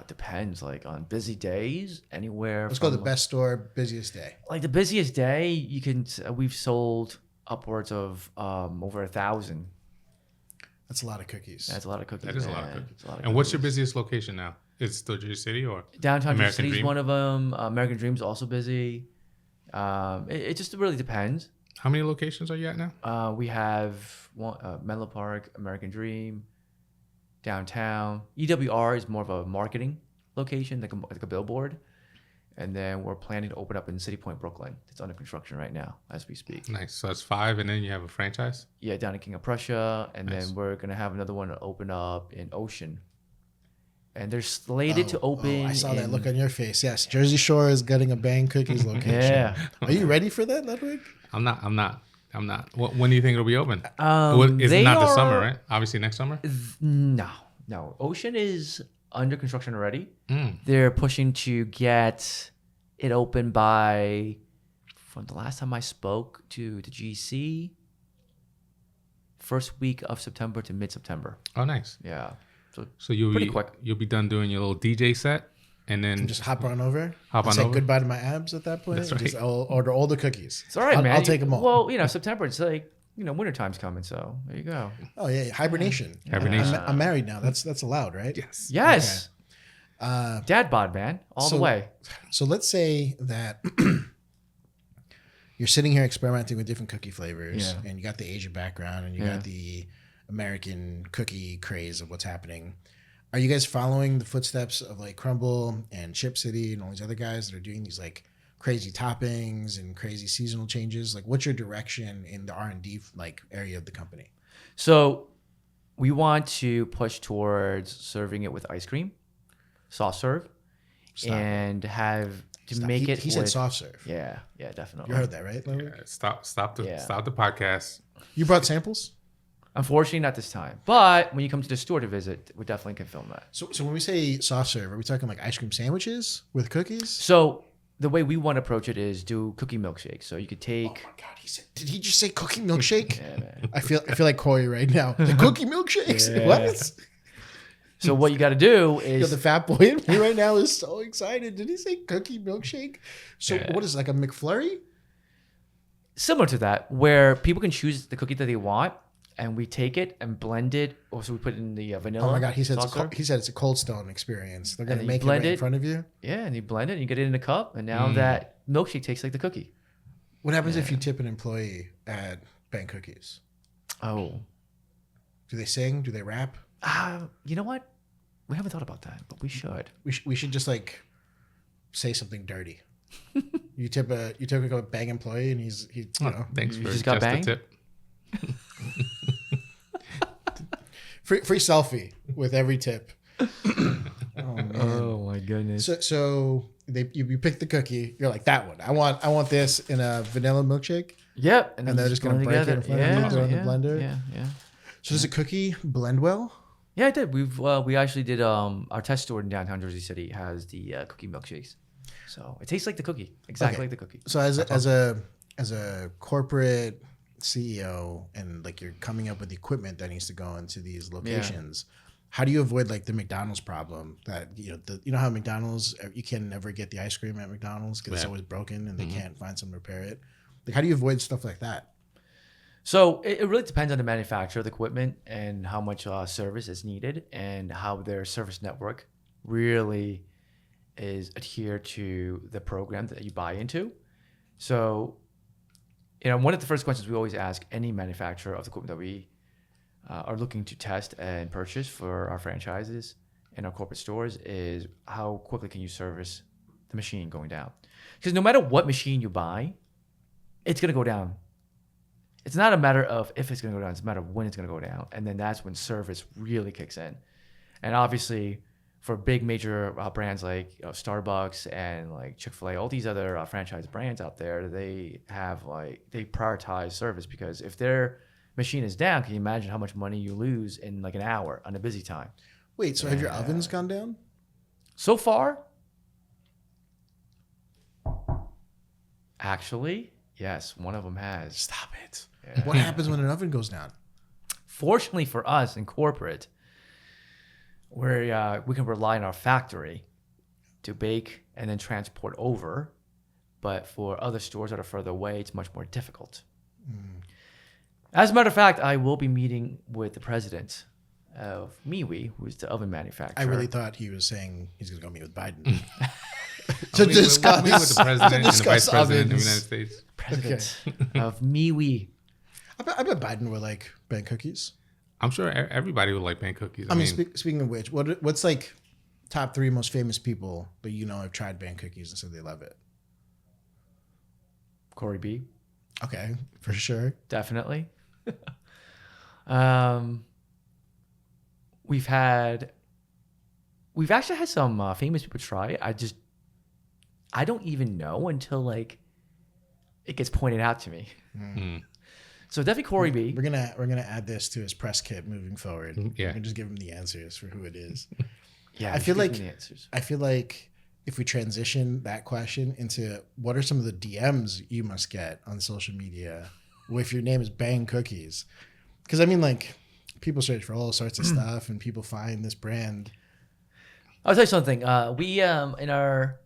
Depends. Like on busy days, anywhere. Let's go to the best store, busiest day. Like the busiest day, we've sold upwards of over 1,000. That's a lot of cookies. That's a lot of cookies. That is a lot of cookies. And what's your busiest location now? It's still Jersey City or downtown Jersey City is Dream? one of them. American Dream's also busy. It just really depends. How many locations are you at now? We have one, Menlo Park, American Dream, downtown. EWR is more of a marketing location, like a billboard. And then we're planning to open up in City Point, Brooklyn. It's under construction right now as we speak. Nice. So that's 5, and then you have a franchise? Yeah, down in King of Prussia. And Nice. then we're going to have another one open up in Ocean. And they're slated to open. I saw that look on your face. Yes, Jersey Shore is getting a Bang Cookies location. Yeah. Are you ready for that, Ludwig? I'm not. When do you think it'll be open? It's not the summer, right? Obviously next summer? No. Ocean is under construction already. Mm. They're pushing to get it open by, from the last time I spoke to the GC, first week of September to mid-September. Oh, nice. Yeah. So you'll pretty be quick. You'll be done doing your little DJ set, and then Just hop on over. Hop on say over. goodbye to my abs at that point. That's right. Just I'll order all the cookies. It's all right, man. I'll take them all. Well, September, it's like, wintertime's coming, so there you go. Oh yeah, hibernation. Hibernation. I'm married now. That's allowed, right? yes. Yes. Dad bod, man. All the way. So let's say that you're sitting here experimenting with different cookie flavors, Yeah. and you got the Asian background, and you got the American cookie craze of what's happening. Are you guys following the footsteps of like Crumble and Chip City and all these other guys that are doing these like crazy toppings and crazy seasonal changes? Like, what's your direction in the R&D like area of the company? So we want to push towards serving it with ice cream, soft serve, and have to make it. He said soft serve. Yeah, definitely. You heard that, right? Larry? Stop the podcast. You brought samples? Unfortunately, not this time. But when you come to the store to visit, we definitely can film that. So when we say soft serve, are we talking like ice cream sandwiches with cookies? So the way we want to approach it is do cookie milkshakes. So you could take. Oh my god, did he just say cookie milkshake? Yeah, man. I feel like Corey right now. The cookie milkshakes. Yeah. What? So what you got to do Yo, is the fat boy in me right now is so excited. Did he say cookie milkshake? So what is it, like a McFlurry? similar to that, where people can choose the cookie that they want, and we take it and blend it. Also, we put it in the vanilla. Oh my god, he said saucer. he said it's a Cold Stone experience. They're gonna And you make it blend right in it. front of you. Yeah, and you blend it and you get it in a cup, and now that milkshake tastes like the cookie. What happens if you tip an employee at Bang Cookies? Oh, Do they sing? Do they rap? you know what? We haven't thought about that, but we should. We should just like say something dirty. you tip a Bang employee and he's you know Thanks You for just got the banged? tip. free selfie with every tip. Oh man. Oh my goodness. So you pick the cookie. You're like, that one. I want this in a vanilla milkshake. Yep, And they're just gonna break it in front of you, throw it in the blender? Yeah. So does a cookie blend well? Yeah, I did. We actually did our test store in downtown Jersey City has the cookie milkshakes, so it tastes like the cookie, exactly Okay. like the cookie. So as a corporate CEO and like you're coming up with the equipment that needs to go into these locations, how do you avoid like the McDonald's problem that you know how McDonald's you can never get the ice cream at McDonald's because it's always broken and they can't find someone to repair it. Like how do you avoid stuff like that? So it really depends on the manufacturer of the equipment and how much service is needed and how their service network really is adhered to the program that you buy into. So, one of the first questions we always ask any manufacturer of the equipment that we are looking to test and purchase for our franchises and our corporate stores is how quickly can you service the machine going down? Because no matter what machine you buy, it's going to go down. It's not a matter of if it's going to go down. It's a matter of when it's going to go down. And then that's when service really kicks in. And obviously, for big major brands like Starbucks and like Chick-fil-A, all these other franchise brands out there, they prioritize service because if their machine is down, can you imagine how much money you lose in like an hour on a busy time? Wait, so have your ovens gone down? So far, actually, yes, one of them has. Stop it. What happens when an oven goes down? Fortunately for us in corporate, where we can rely on our factory to bake and then transport over. But for other stores that are further away, it's much more difficult. As a matter of fact, I will be meeting with the president of MeWe, who's the oven manufacturer. I really thought he was saying he's going to go meet with Biden. We'll meet with the president and the vice president of the United States. President of MeWe. I bet Biden would like Ben cookies. I'm sure everybody would like Ben cookies. I mean, speaking of which, what's like top 3 most famous people, but have tried Ben cookies and said they love it? Corey B. Okay, for sure. Definitely. We've actually had some famous people try it. I don't even know until like it gets pointed out to me. So definitely Corey B. We're gonna add this to his press kit moving forward. Yeah, we can just give him the answers for who it is. Yeah, I feel like if we transition that question into what are some of the DMs you must get on social media if your name is Bang Cookies, because I mean like people search for all sorts of stuff and people find this brand. I'll tell you something. We in our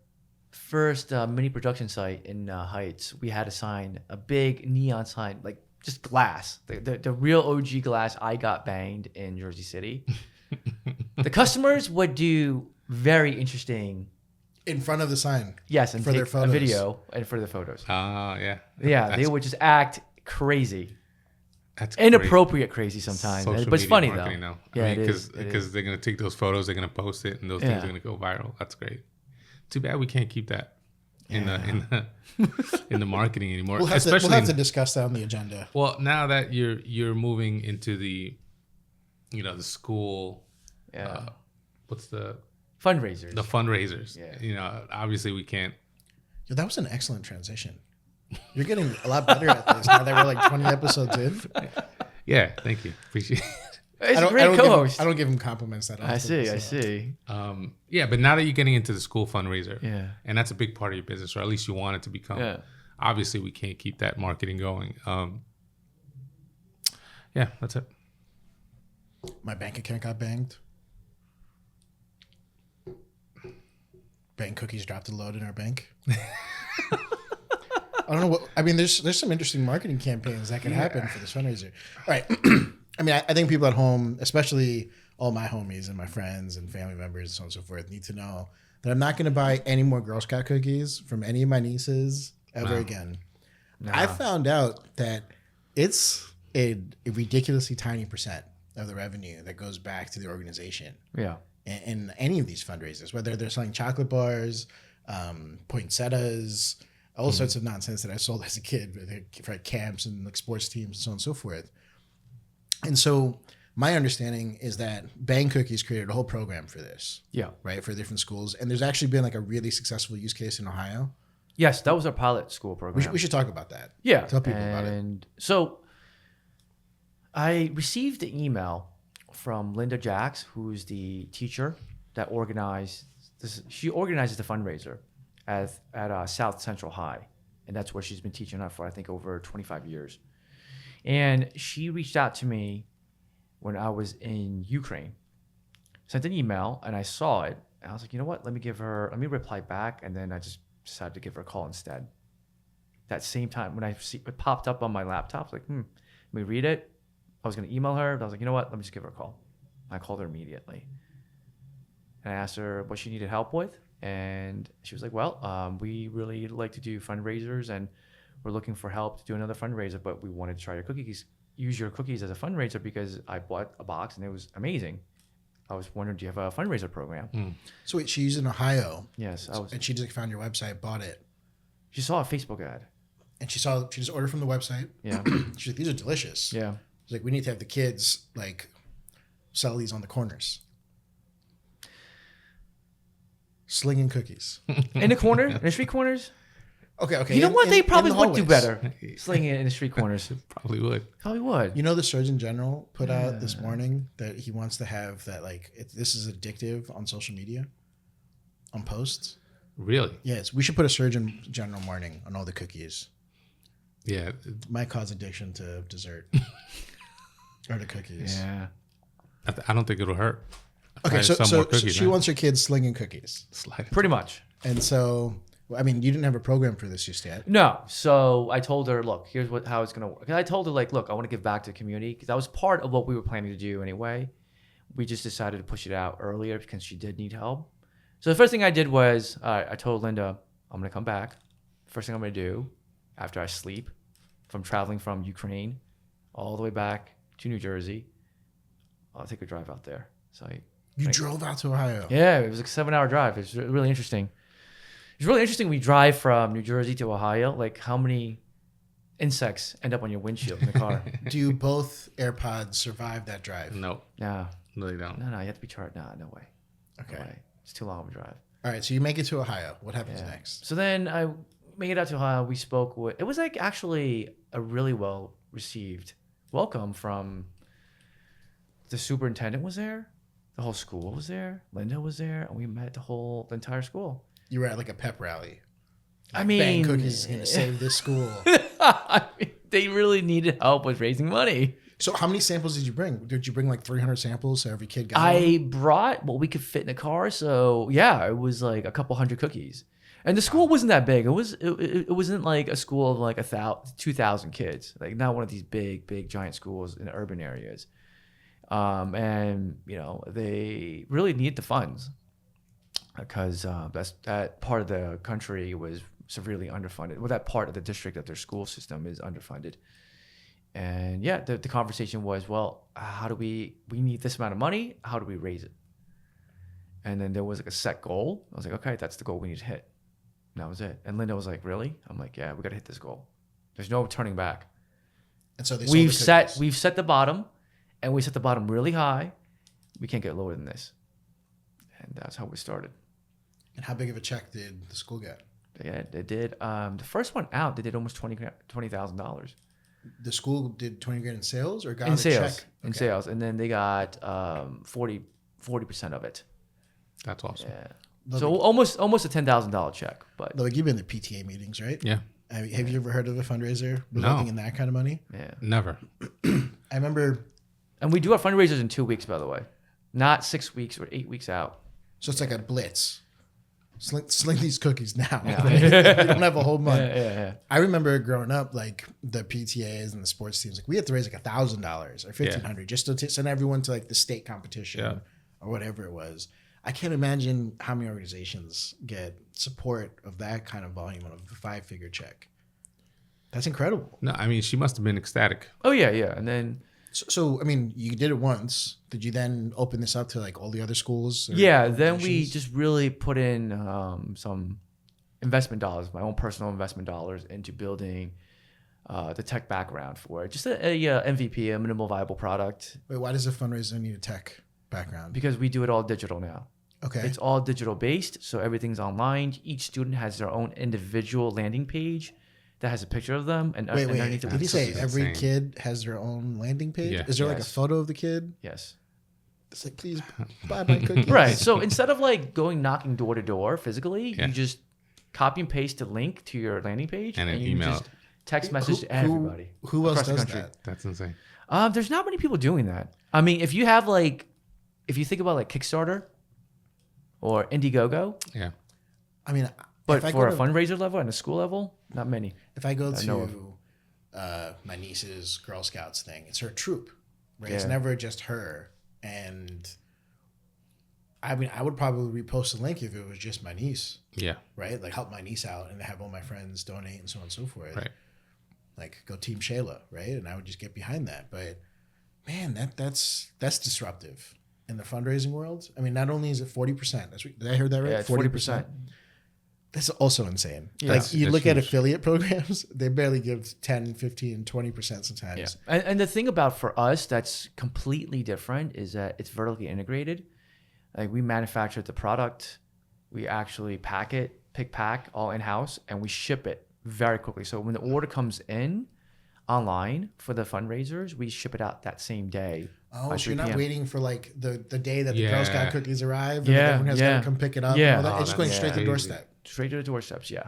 first mini production site in Heights, we had a sign, a big neon sign, like just glass, the real OG glass. I got banged in Jersey City. The customers would do very interesting in front of the sign. Yes, and for their take photos. a video and for the photos. Yeah. Yeah, they would just act crazy. That's inappropriate crazy sometimes. But it's funny though. Yeah, because they're gonna take those photos, they're gonna post it, and those things are gonna go viral. That's great. Too bad we can't keep that in the marketing anymore. We'll have to discuss that on the agenda. Well, now that you're moving into the, the school. Yeah. What's the fundraisers? The fundraisers. Yeah. Obviously we can't. Yo, that was an excellent transition. You're getting a lot better at this now that we're like 20 episodes in. Yeah, thank you. Appreciate it. It's a great co-host. I don't give him compliments that often. I see. Yeah, but now that you're getting into the school fundraiser, and that's a big part of your business, or at least you want it to become. Yeah. Obviously, we can't keep that marketing going. Yeah, that's it. My bank account got banged. Bang Cookies dropped a load in our bank. I don't know what. I mean, there's some interesting marketing campaigns that can happen for this fundraiser. All right. I mean, I think people at home, especially all my homies and my friends and family members and so on and so forth, need to know that I'm not going to buy any more Girl Scout cookies from any of my nieces ever again. No. I found out that it's a ridiculously tiny percent of the revenue that goes back to the organization. Yeah. In any of these fundraisers, whether they're selling chocolate bars, poinsettias, all sorts of nonsense that I sold as a kid for camps and like sports teams and so on and so forth. And so my understanding is that Bang Cookies created a whole program for this. Yeah. Right. For different schools. And there's actually been like a really successful use case in Ohio. Yes. That was our pilot school program. We should talk about that. Yeah. Tell people about it. And so I received an email from Linda Jacks, who's the teacher that organized this. She organizes the fundraiser at South Central High. And that's where she's been teaching at for, I think, over 25 years. And she reached out to me when I was in Ukraine, sent an email, and I saw it. And I was like, you know what? Let me reply back. And then I just decided to give her a call instead. That same time when it popped up on my laptop, I was like, let me read it. I was going to email her. But I was like, you know what? Let me just give her a call. I called her immediately. And I asked her what she needed help with. And she was like, well, we really like to do fundraisers, and we're looking for help to do another fundraiser, but we wanted to try use your cookies as a fundraiser because I bought a box and it was amazing. I was wondering, do you have a fundraiser program? So wait, she's in Ohio. Yes. And she just found your website, bought it. She saw a Facebook ad. And she just ordered from the website. Yeah. She's like, these are delicious. Yeah. She's like, we need to have the kids like sell these on the corners. Slinging cookies. In the corner? In the street corners? Okay. You know what? They probably would do hallways. better. Slinging it in the street corners. Probably would. You know, the Surgeon General put out this morning that he wants to have that, like, this is addictive on social media, on posts. Really? Yes. We should put a Surgeon General warning on all the cookies. Yeah. It might cause addiction to dessert. Are the cookies? Yeah. I don't think it'll hurt. Okay, Try some more so cookies, she man. wants her kids slinging cookies, Slide it. Pretty much. and so I mean, you didn't have a program for this just yet. No. So I told her, look, here's how it's going to work. And I told her, like, look, I want to give back to the community because that was part of what we were planning to do anyway. We just decided to push it out earlier because she did need help. So the first thing I did was I told Linda, I'm going to come back. First thing I'm going to do after I sleep from traveling from Ukraine all the way back to New Jersey, I'll take a drive out there. So You drove out to Ohio. yeah, it was like a 7-hour drive. It's really interesting. It's really interesting. We drive from New Jersey to Ohio. Like, how many insects end up on your windshield in the car? Do both AirPods survive that drive? No, No, they don't. no, you have to be charged. No way. Okay. No way. It's too long of a drive. All right, so you make it to Ohio. What happens Yeah. next? So then I made it out to Ohio. We spoke with. It was like actually a really well received welcome from the superintendent was there, the whole school was there, Linda was there, and we met the entire school. You were at like a pep rally. I Like, mean, Bang Cookies is going to save this school. I mean, they really needed help with raising money. So how many samples did you bring? Did you bring like 300 samples so every kid got one? I brought what we could fit in the car. So yeah, it was like a couple hundred cookies. And the school wasn't that big. It wasn't like a school of like 2,000 kids. Like not one of these big giant schools in urban areas. And you know, they really need the funds because that part of the country was severely underfunded. Well, that part of the district of their school system is underfunded. And yeah, the conversation was, well, how do we need this amount of money? How do we raise it? And then there was like a set goal. I was like, okay, that's the goal we need to hit. And that was it. And Linda was like, really? I'm like, yeah, we got to hit this goal. There's no turning back. And so they sold the cookies. We've set the bottom, and we set the bottom really high. We can't get lower than this. And that's how we started. And how big of a check did the school get? Yeah, they did. The first one out, they did almost $20,000 The school did 20 grand in sales or got in a sales. check? In Okay. sales, and then they got 40% of it. That's awesome. Yeah. Love So it. almost a $10,000 check, but Like you've been to PTA meetings, right? Yeah. Have you ever heard of a fundraiser resulting in that kind of money? yeah. Never. I remember. And we do our fundraisers in 2 weeks, by the way, not 6 weeks or 8 weeks out. So it's like a blitz. Sling these cookies now. Yeah. you don't have a whole month. Yeah. I remember growing up, like the PTAs and the sports teams, like we had to raise like $1,000 or $1,500 just to send everyone to like the state competition or whatever it was. I can't imagine how many organizations get support of that kind of volume of a 5-figure check. That's incredible. No, I mean, she must have been ecstatic. Oh yeah. And then So I mean, you did it once. Did you then open this up to like all the other schools? or then we organizations? just really put in some investment dollars, my own personal investment dollars, into building the tech background for it. Just a MVP, a minimal viable product, Wait, why does a fundraiser need a tech background? because we do it all digital now. Okay. It's all digital based, so everything's online. Each student has their own individual landing page that has a picture of them, and Wait. underneath Did it, you say That's every insane. kid has their own landing page? Yeah. Is there like a Yes. photo of the kid? yes. It's like, please buy my cookies. Right. So instead of like going knocking door to door physically, Yeah. you just copy and paste the link to your landing page And then you email just it. text message to everybody. Who else across the does country. that? That's insane. There's not many people doing that. I mean, if you have like, if you think about like Kickstarter or Indiegogo, Yeah. I mean, but if I for go a to, fundraiser level and a school level, not many. if I go I know to my niece's Girl Scouts thing, it's her troop, right? It's Yeah. never just her. And I mean, I would probably repost the link if it was just my niece, Yeah. right? Like help my niece out and have all my friends donate and so on and so forth. Right. Like go Team Shayla, right? And I would just get behind that. But man, that's disruptive in the fundraising world. I mean, not only is it 40%. Did I hear that right? Yeah, it's 40%. That's also insane. Yeah. Like you That's look at huge. affiliate programs, they barely give 10, 15, 20% sometimes. Yeah. And the thing about for us that's completely different is that it's vertically integrated. Like we manufacture the product, we actually pack it, pack all in house, and we ship it very quickly. So when the order comes in online for the fundraisers, we ship it out that same day. Oh, by so you're 3 not p.m. waiting for like the day that the Girl Yeah. Scout cookies arrive and Yeah, everyone has yeah. got to come pick it up. Yeah. And all that. Oh, It's just going that's straight to the crazy. doorstep. Straight to the doorsteps, yeah.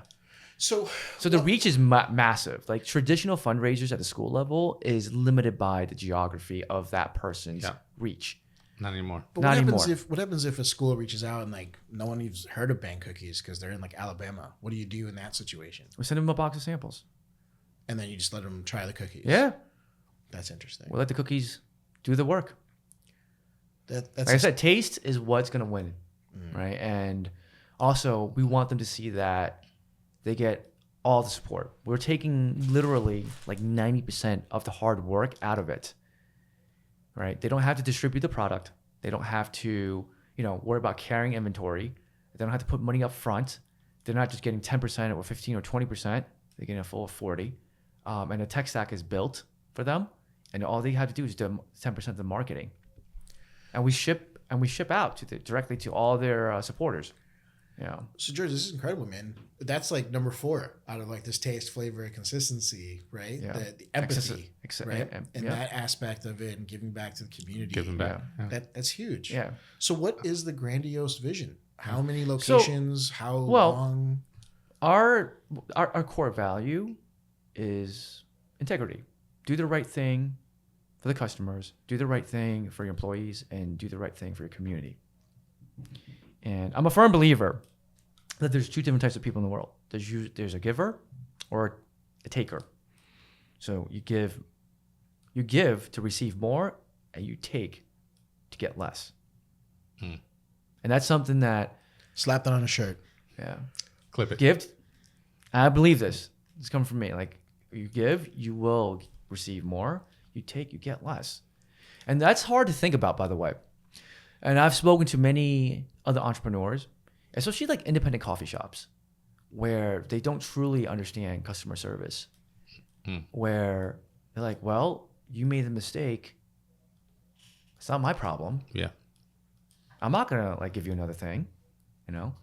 So the reach is massive. Like traditional fundraisers at the school level is limited by the geography of that person's reach. Not anymore. But what happens if a school reaches out and like no one eve's heard of Bang Cookies because they're in like Alabama? What do you do in that situation? We send them a box of samples. And then you just let them try the cookies. Yeah. That's interesting. We'll let the cookies do the work. That's like I said, taste is what's going to win, right? And also, we want them to see that they get all the support. We're taking literally like 90% of the hard work out of it, right? They don't have to distribute the product. They don't have to, worry about carrying inventory. They don't have to put money up front. They're not just getting 10% or 15 or 20%. They're getting a full 40. And the tech stack is built for them. And all they have to do is do 10% of the marketing. And we ship out directly to all their supporters. Yeah. So George, this is incredible, man. That's like number 4 out of like this taste, flavor, consistency, right? Yeah. The empathy, right? And that aspect of it and giving back to the community. Giving back. Yeah. That's huge. Yeah. So what is the grandiose vision? How many locations? How long? Our core value is integrity. Do the right thing for the customers, do the right thing for your employees, and do the right thing for your community. And I'm a firm believer that there's 2 different types of people in the world. There's a giver or a taker. So you give to receive more, and you take to get less. And that's something that... Slap that on a shirt. Yeah. Clip it. Give. I believe this. It's coming from me. Like, you give, you will receive more. You take, you get less. And that's hard to think about, by the way. And I've spoken to many other entrepreneurs, especially like independent coffee shops, where they don't truly understand customer service. Where they're like, well, you made a mistake. It's not my problem. Yeah. I'm not going to like give you another thing, And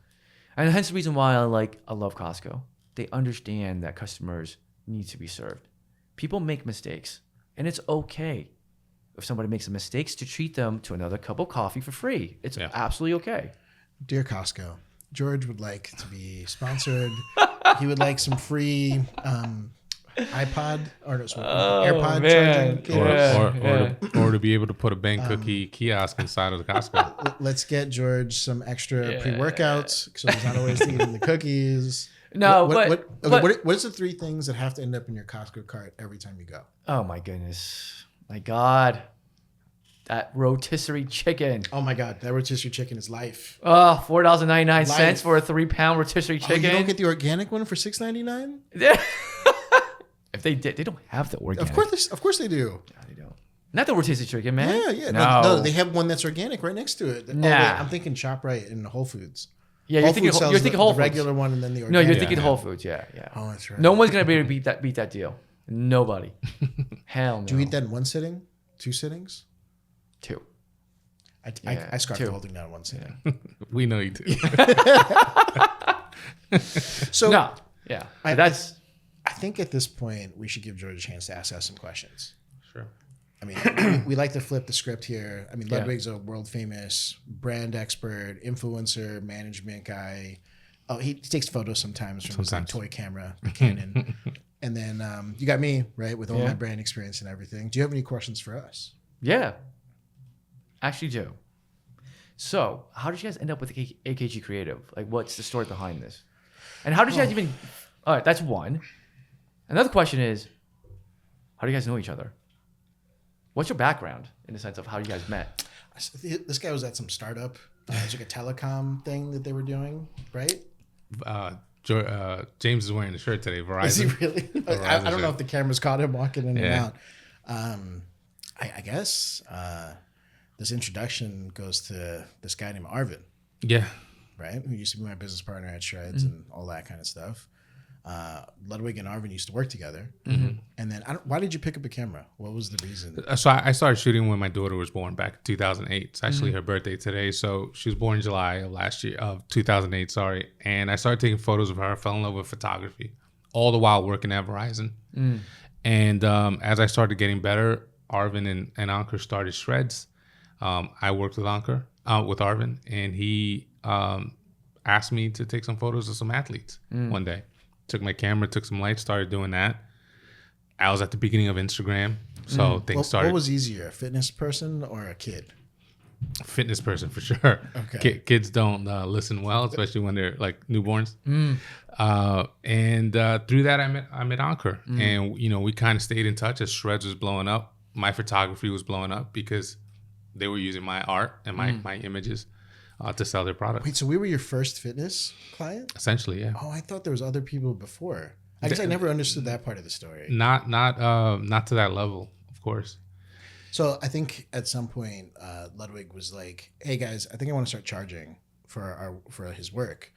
hence the reason why I love Costco. They understand that customers need to be served. People make mistakes. And it's okay if somebody makes a mistake to treat them to another cup of coffee for free. It's absolutely okay. Dear Costco, George would like to be sponsored. He would like some free iPod or AirPod charging. Or to be able to put a Bang Cookie kiosk inside of the Costco. Let's get George some extra pre-workouts so he's not always eating the cookies. No, what is the 3 things that have to end up in your Costco cart every time you go? Oh my goodness. My God. That rotisserie chicken. Oh my God. That rotisserie chicken is life. Oh, $4.99 for a 3-pound rotisserie chicken. You don't get the organic one for $6.99? If they did, they don't have the organic. Of course they do. No, they don't. Not the rotisserie chicken, man. Yeah. No, they have one that's organic right next to it. Nah. Oh, wait, I'm thinking ShopRite in Whole Foods. Yeah, you're thinking Whole Foods. The regular one and then the organic. No, you're thinking Whole Foods. Yeah. Oh, that's right. No one's gonna be able to beat that deal. Nobody. Hell no. Do you eat that in one sitting? 2 sittings? 2. I scarfed the whole thing down in one sitting. We know you do. So no, yeah, I think at this point we should give George a chance to ask us some questions. Sure. I mean, we like to flip the script here. I mean, Ludwig's a world famous brand expert, influencer, management guy. Oh, he takes photos sometimes from his toy camera, the Canon. And then you got me, right, with all my brand experience and everything. Do you have any questions for us? Yeah, actually do. So, how did you guys end up with AKG Creative? Like, what's the story behind this? And how did you guys even... All right, that's one. Another question is, how do you guys know each other? What's your background in the sense of how you guys met? This guy was at some startup. It was like a telecom thing that they were doing, right? James is wearing the shirt today. Verizon. Is he really? I don't know if the cameras caught him walking in and out. I guess this introduction goes to this guy named Arvin. Yeah. Right? Who used to be my business partner at Shreds and all that kind of stuff. Ludwig and Arvin used to work together. And then why did you pick up a camera? What was the reason? So I started shooting when my daughter was born back in 2008. It's actually her birthday today. So she was born in July of 2008, sorry. And I started taking photos of her. I fell in love with photography, all the while working at Verizon. And as I started getting better, Arvin and Ankur started Shreds. I worked with Arvin, and he asked me to take some photos of some athletes one day. took my camera, took some lights, started doing that. I was at the beginning of Instagram, so things started. What was easier, a fitness person or a kid? Fitness person for sure. Okay. Kids don't listen well, especially when they're like newborns. And through that, I met Ankur, and we kind of stayed in touch as Shreds was blowing up. My photography was blowing up because they were using my art and my images to sell their product. Wait, so we were your first fitness client? Essentially, yeah. Oh, I thought there was other people before. I guess I never understood that part of the story. Not to that level, of course. So I think at some point Ludwig was like, "Hey guys, I think I want to start charging for his work."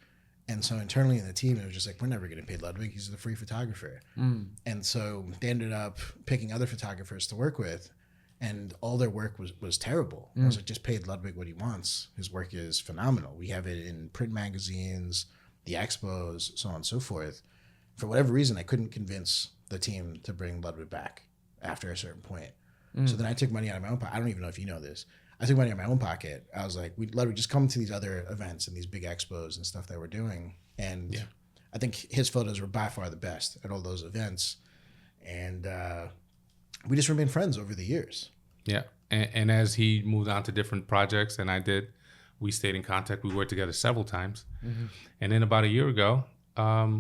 And so internally in the team, it was just like, "We're never going to pay Ludwig. He's the free photographer." And so they ended up picking other photographers to work with, and all their work was terrible. I was like, "Just pay Ludwig what he wants. His work is phenomenal. We have it in print magazines, the expos, so on and so forth." For whatever reason, I couldn't convince the team to bring Ludwig back after a certain point. So then I took money out of my own pocket. I don't even know if you know this. I took money out of my own pocket. I was like, Ludwig, just come to these other events and these big expos and stuff that we're doing. And I think his photos were by far the best at all those events. And we just remained friends over the years. Yeah. And as he moved on to different projects and I did, we stayed in contact. We worked together several times. And then about a year ago,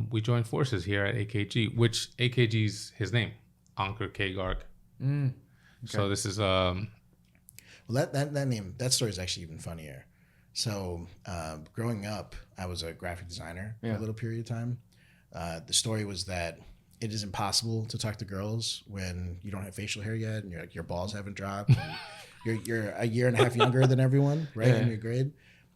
we joined forces here at AKG, which AKG's his name, Ankur K. Garg. Okay. So this is well, that name, that story is actually even funnier. So growing up, I was a graphic designer for a little period of time. The story was that it is impossible to talk to girls when you don't have facial hair yet and your balls haven't dropped. And you're a year and a half younger than everyone, right, in your grade.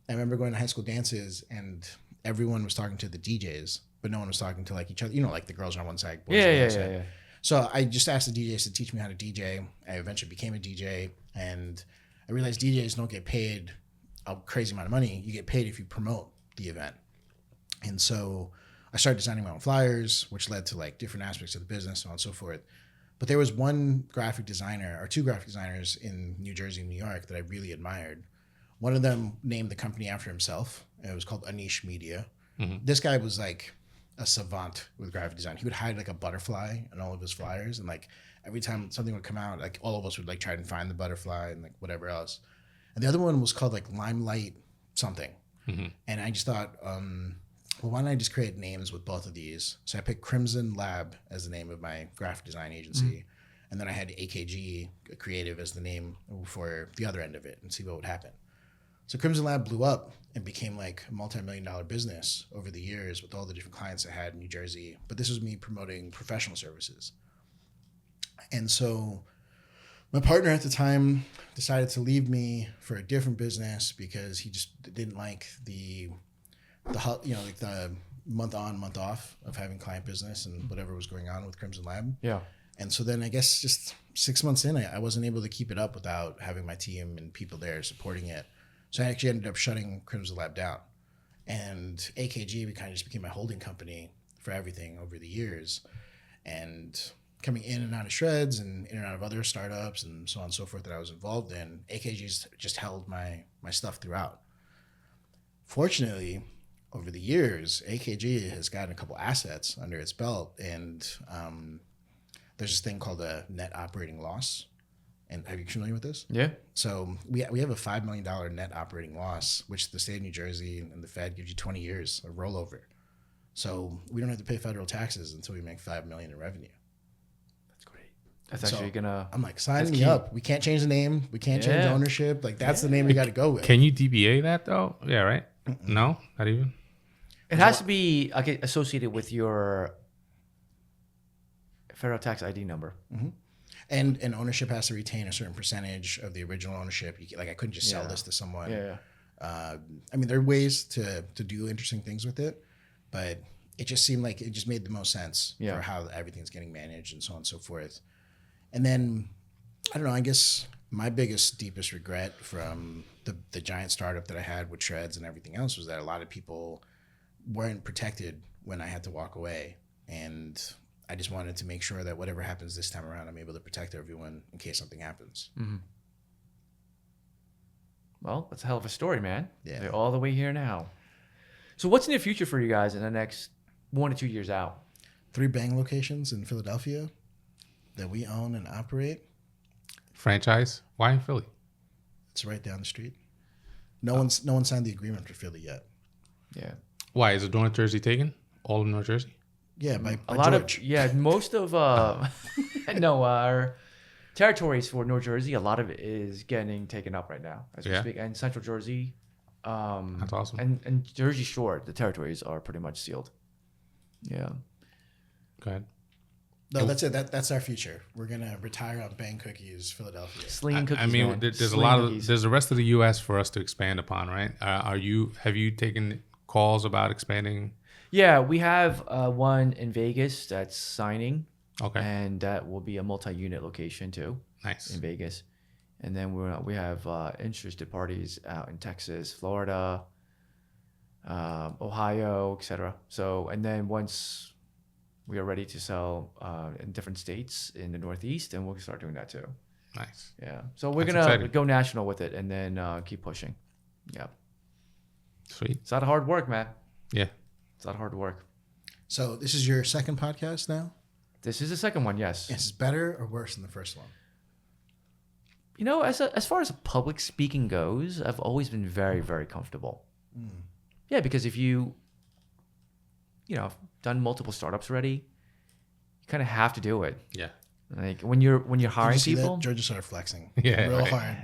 I remember going to high school dances and everyone was talking to the DJs, but no one was talking to like each other. You know, like the girls are on one side, boys on the other side. So I just asked the DJs to teach me how to DJ. I eventually became a DJ, and I realized DJs don't get paid a crazy amount of money. You get paid if you promote the event. And so I started designing my own flyers, which led to like different aspects of the business, so on and so forth. But there was one graphic designer or two graphic designers in New Jersey and New York that I really admired. One of them named the company after himself. It was called Anish Media. This guy was like a savant with graphic design. He would hide like a butterfly in all of his flyers, and like every time something would come out, like all of us would like try and find the butterfly and like whatever else. And the other one was called like Limelight something. And I just thought, well, why don't I just create names with both of these? So I picked Crimson Lab as the name of my graphic design agency. And then I had AKG Creative as the name for the other end of it and see what would happen. So Crimson Lab blew up and became like a multi-million-dollar business over the years with all the different clients I had in New Jersey. But this was me promoting professional services. And so my partner at the time decided to leave me for a different business because he just didn't like the month on, month off of having client business and whatever was going on with Crimson Lab. Yeah. And so then I guess just 6 months in, I wasn't able to keep it up without having my team and people there supporting it. So I actually ended up shutting Crimson Lab down. And AKG kind of just became my holding company for everything over the years. And coming in and out of Shreds and in and out of other startups and so on and so forth that I was involved in, AKG's just held my stuff throughout. Fortunately, over the years, AKG has gotten a couple assets under its belt, and there's this thing called a net operating loss. And are you familiar with this? Yeah. So we have a $5 million net operating loss, which the state of New Jersey and the Fed gives you 20 years of rollover. So we don't have to pay federal taxes until we make $5 million in revenue. That's great. That's actually gonna. I'm like, sign me up. We can't change the name. We can't change ownership. Like that's the name we got to go with. Can you DBA that though? Yeah, right. No, not even. It has to be associated with your federal tax ID number. And ownership has to retain a certain percentage of the original ownership. I couldn't just sell this to someone. I mean, there are ways to do interesting things with it, but it just seemed like it just made the most sense for how everything's getting managed and so on and so forth. And then, I don't know, I guess my biggest, deepest regret from the giant startup that I had with Shreds and everything else was that a lot of people weren't protected when I had to walk away. And I just wanted to make sure that whatever happens this time around, I'm able to protect everyone in case something happens. Well, that's a hell of a story, man. Yeah. They're all the way here now. So what's in the future for you guys in the next 1 to 2 years out? 3 Bang locations in Philadelphia that we own and operate. Franchise? Why in Philly? It's right down the street. No one signed the agreement for Philly yet. Yeah. Why is it North Jersey taken? All of North Jersey? Yeah, by A lot George. most of no, our territories for North Jersey, a lot of it is getting taken up right now as we speak. And Central Jersey, That's awesome. and Jersey Shore, the territories are pretty much sealed. Yeah. Go ahead. No, that's it. That's our future. We're gonna retire on Bang Cookies, Philadelphia. Slinging cookies. I mean, man. there's a Slinging lot cookies. of there's the rest of the U.S. for us to expand upon, right? Have you taken calls about expanding? Yeah, we have one in Vegas that's signing. Okay, And that will be a multi-unit location too nice. in Vegas. And then we have interested parties out in Texas, Florida, Ohio, etc. So, and then once we are ready to sell in different states in the Northeast, and we'll start doing that too. Nice. Yeah. So we're That's gonna exciting. go national with it, and then keep pushing. Yeah. Sweet. It's a lot of hard work, man. Yeah. It's a lot of hard work. So this is your second podcast now. This is the second one, yes. Is it better or worse than the first one? You know, as far as public speaking goes, I've always been very, very comfortable. Yeah, because if you know, done multiple startups already, you kind of have to do it. Yeah. Like when you're Did you hiring see people. that? George just started flexing. Yeah, real right. hard.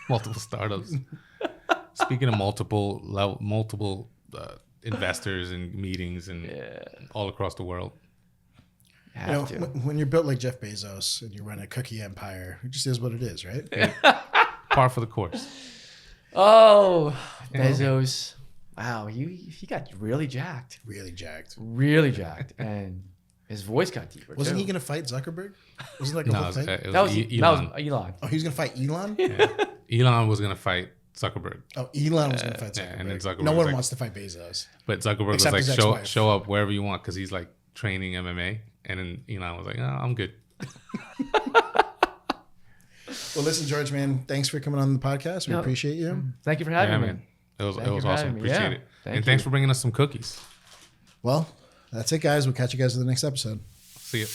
Multiple startups. Speaking of multiple investors and meetings and all across the world. You You know, have to. when you're built like Jeff Bezos and you run a cookie empire, it just is what it is, right? Par for the course. Oh, Bezos. Wow, he got really jacked. Really jacked. Really jacked. And his voice got deeper. Wasn't too. he gonna fight Zuckerberg? Wasn't like a No, whole thing? it That was was Elon. Elon. Oh, he was gonna fight Elon? Elon was going to fight Zuckerberg. Oh, Elon was gonna fight Zuckerberg. Yeah, and then Zuckerberg no was one like- wants to fight Bezos. But Zuckerberg Except was his like, ex-wife. show up wherever you want because he's like training MMA. And then Elon was like, oh, I'm good. Well, listen, George, man, thanks for coming on the podcast. We No. appreciate you. Thank you for having Yeah, me. man. It was Thank you for awesome. having me. Appreciate Yeah. it. Thank And thanks you. for bringing us some cookies. Well, that's it, guys. We'll catch you guys in the next episode. See you.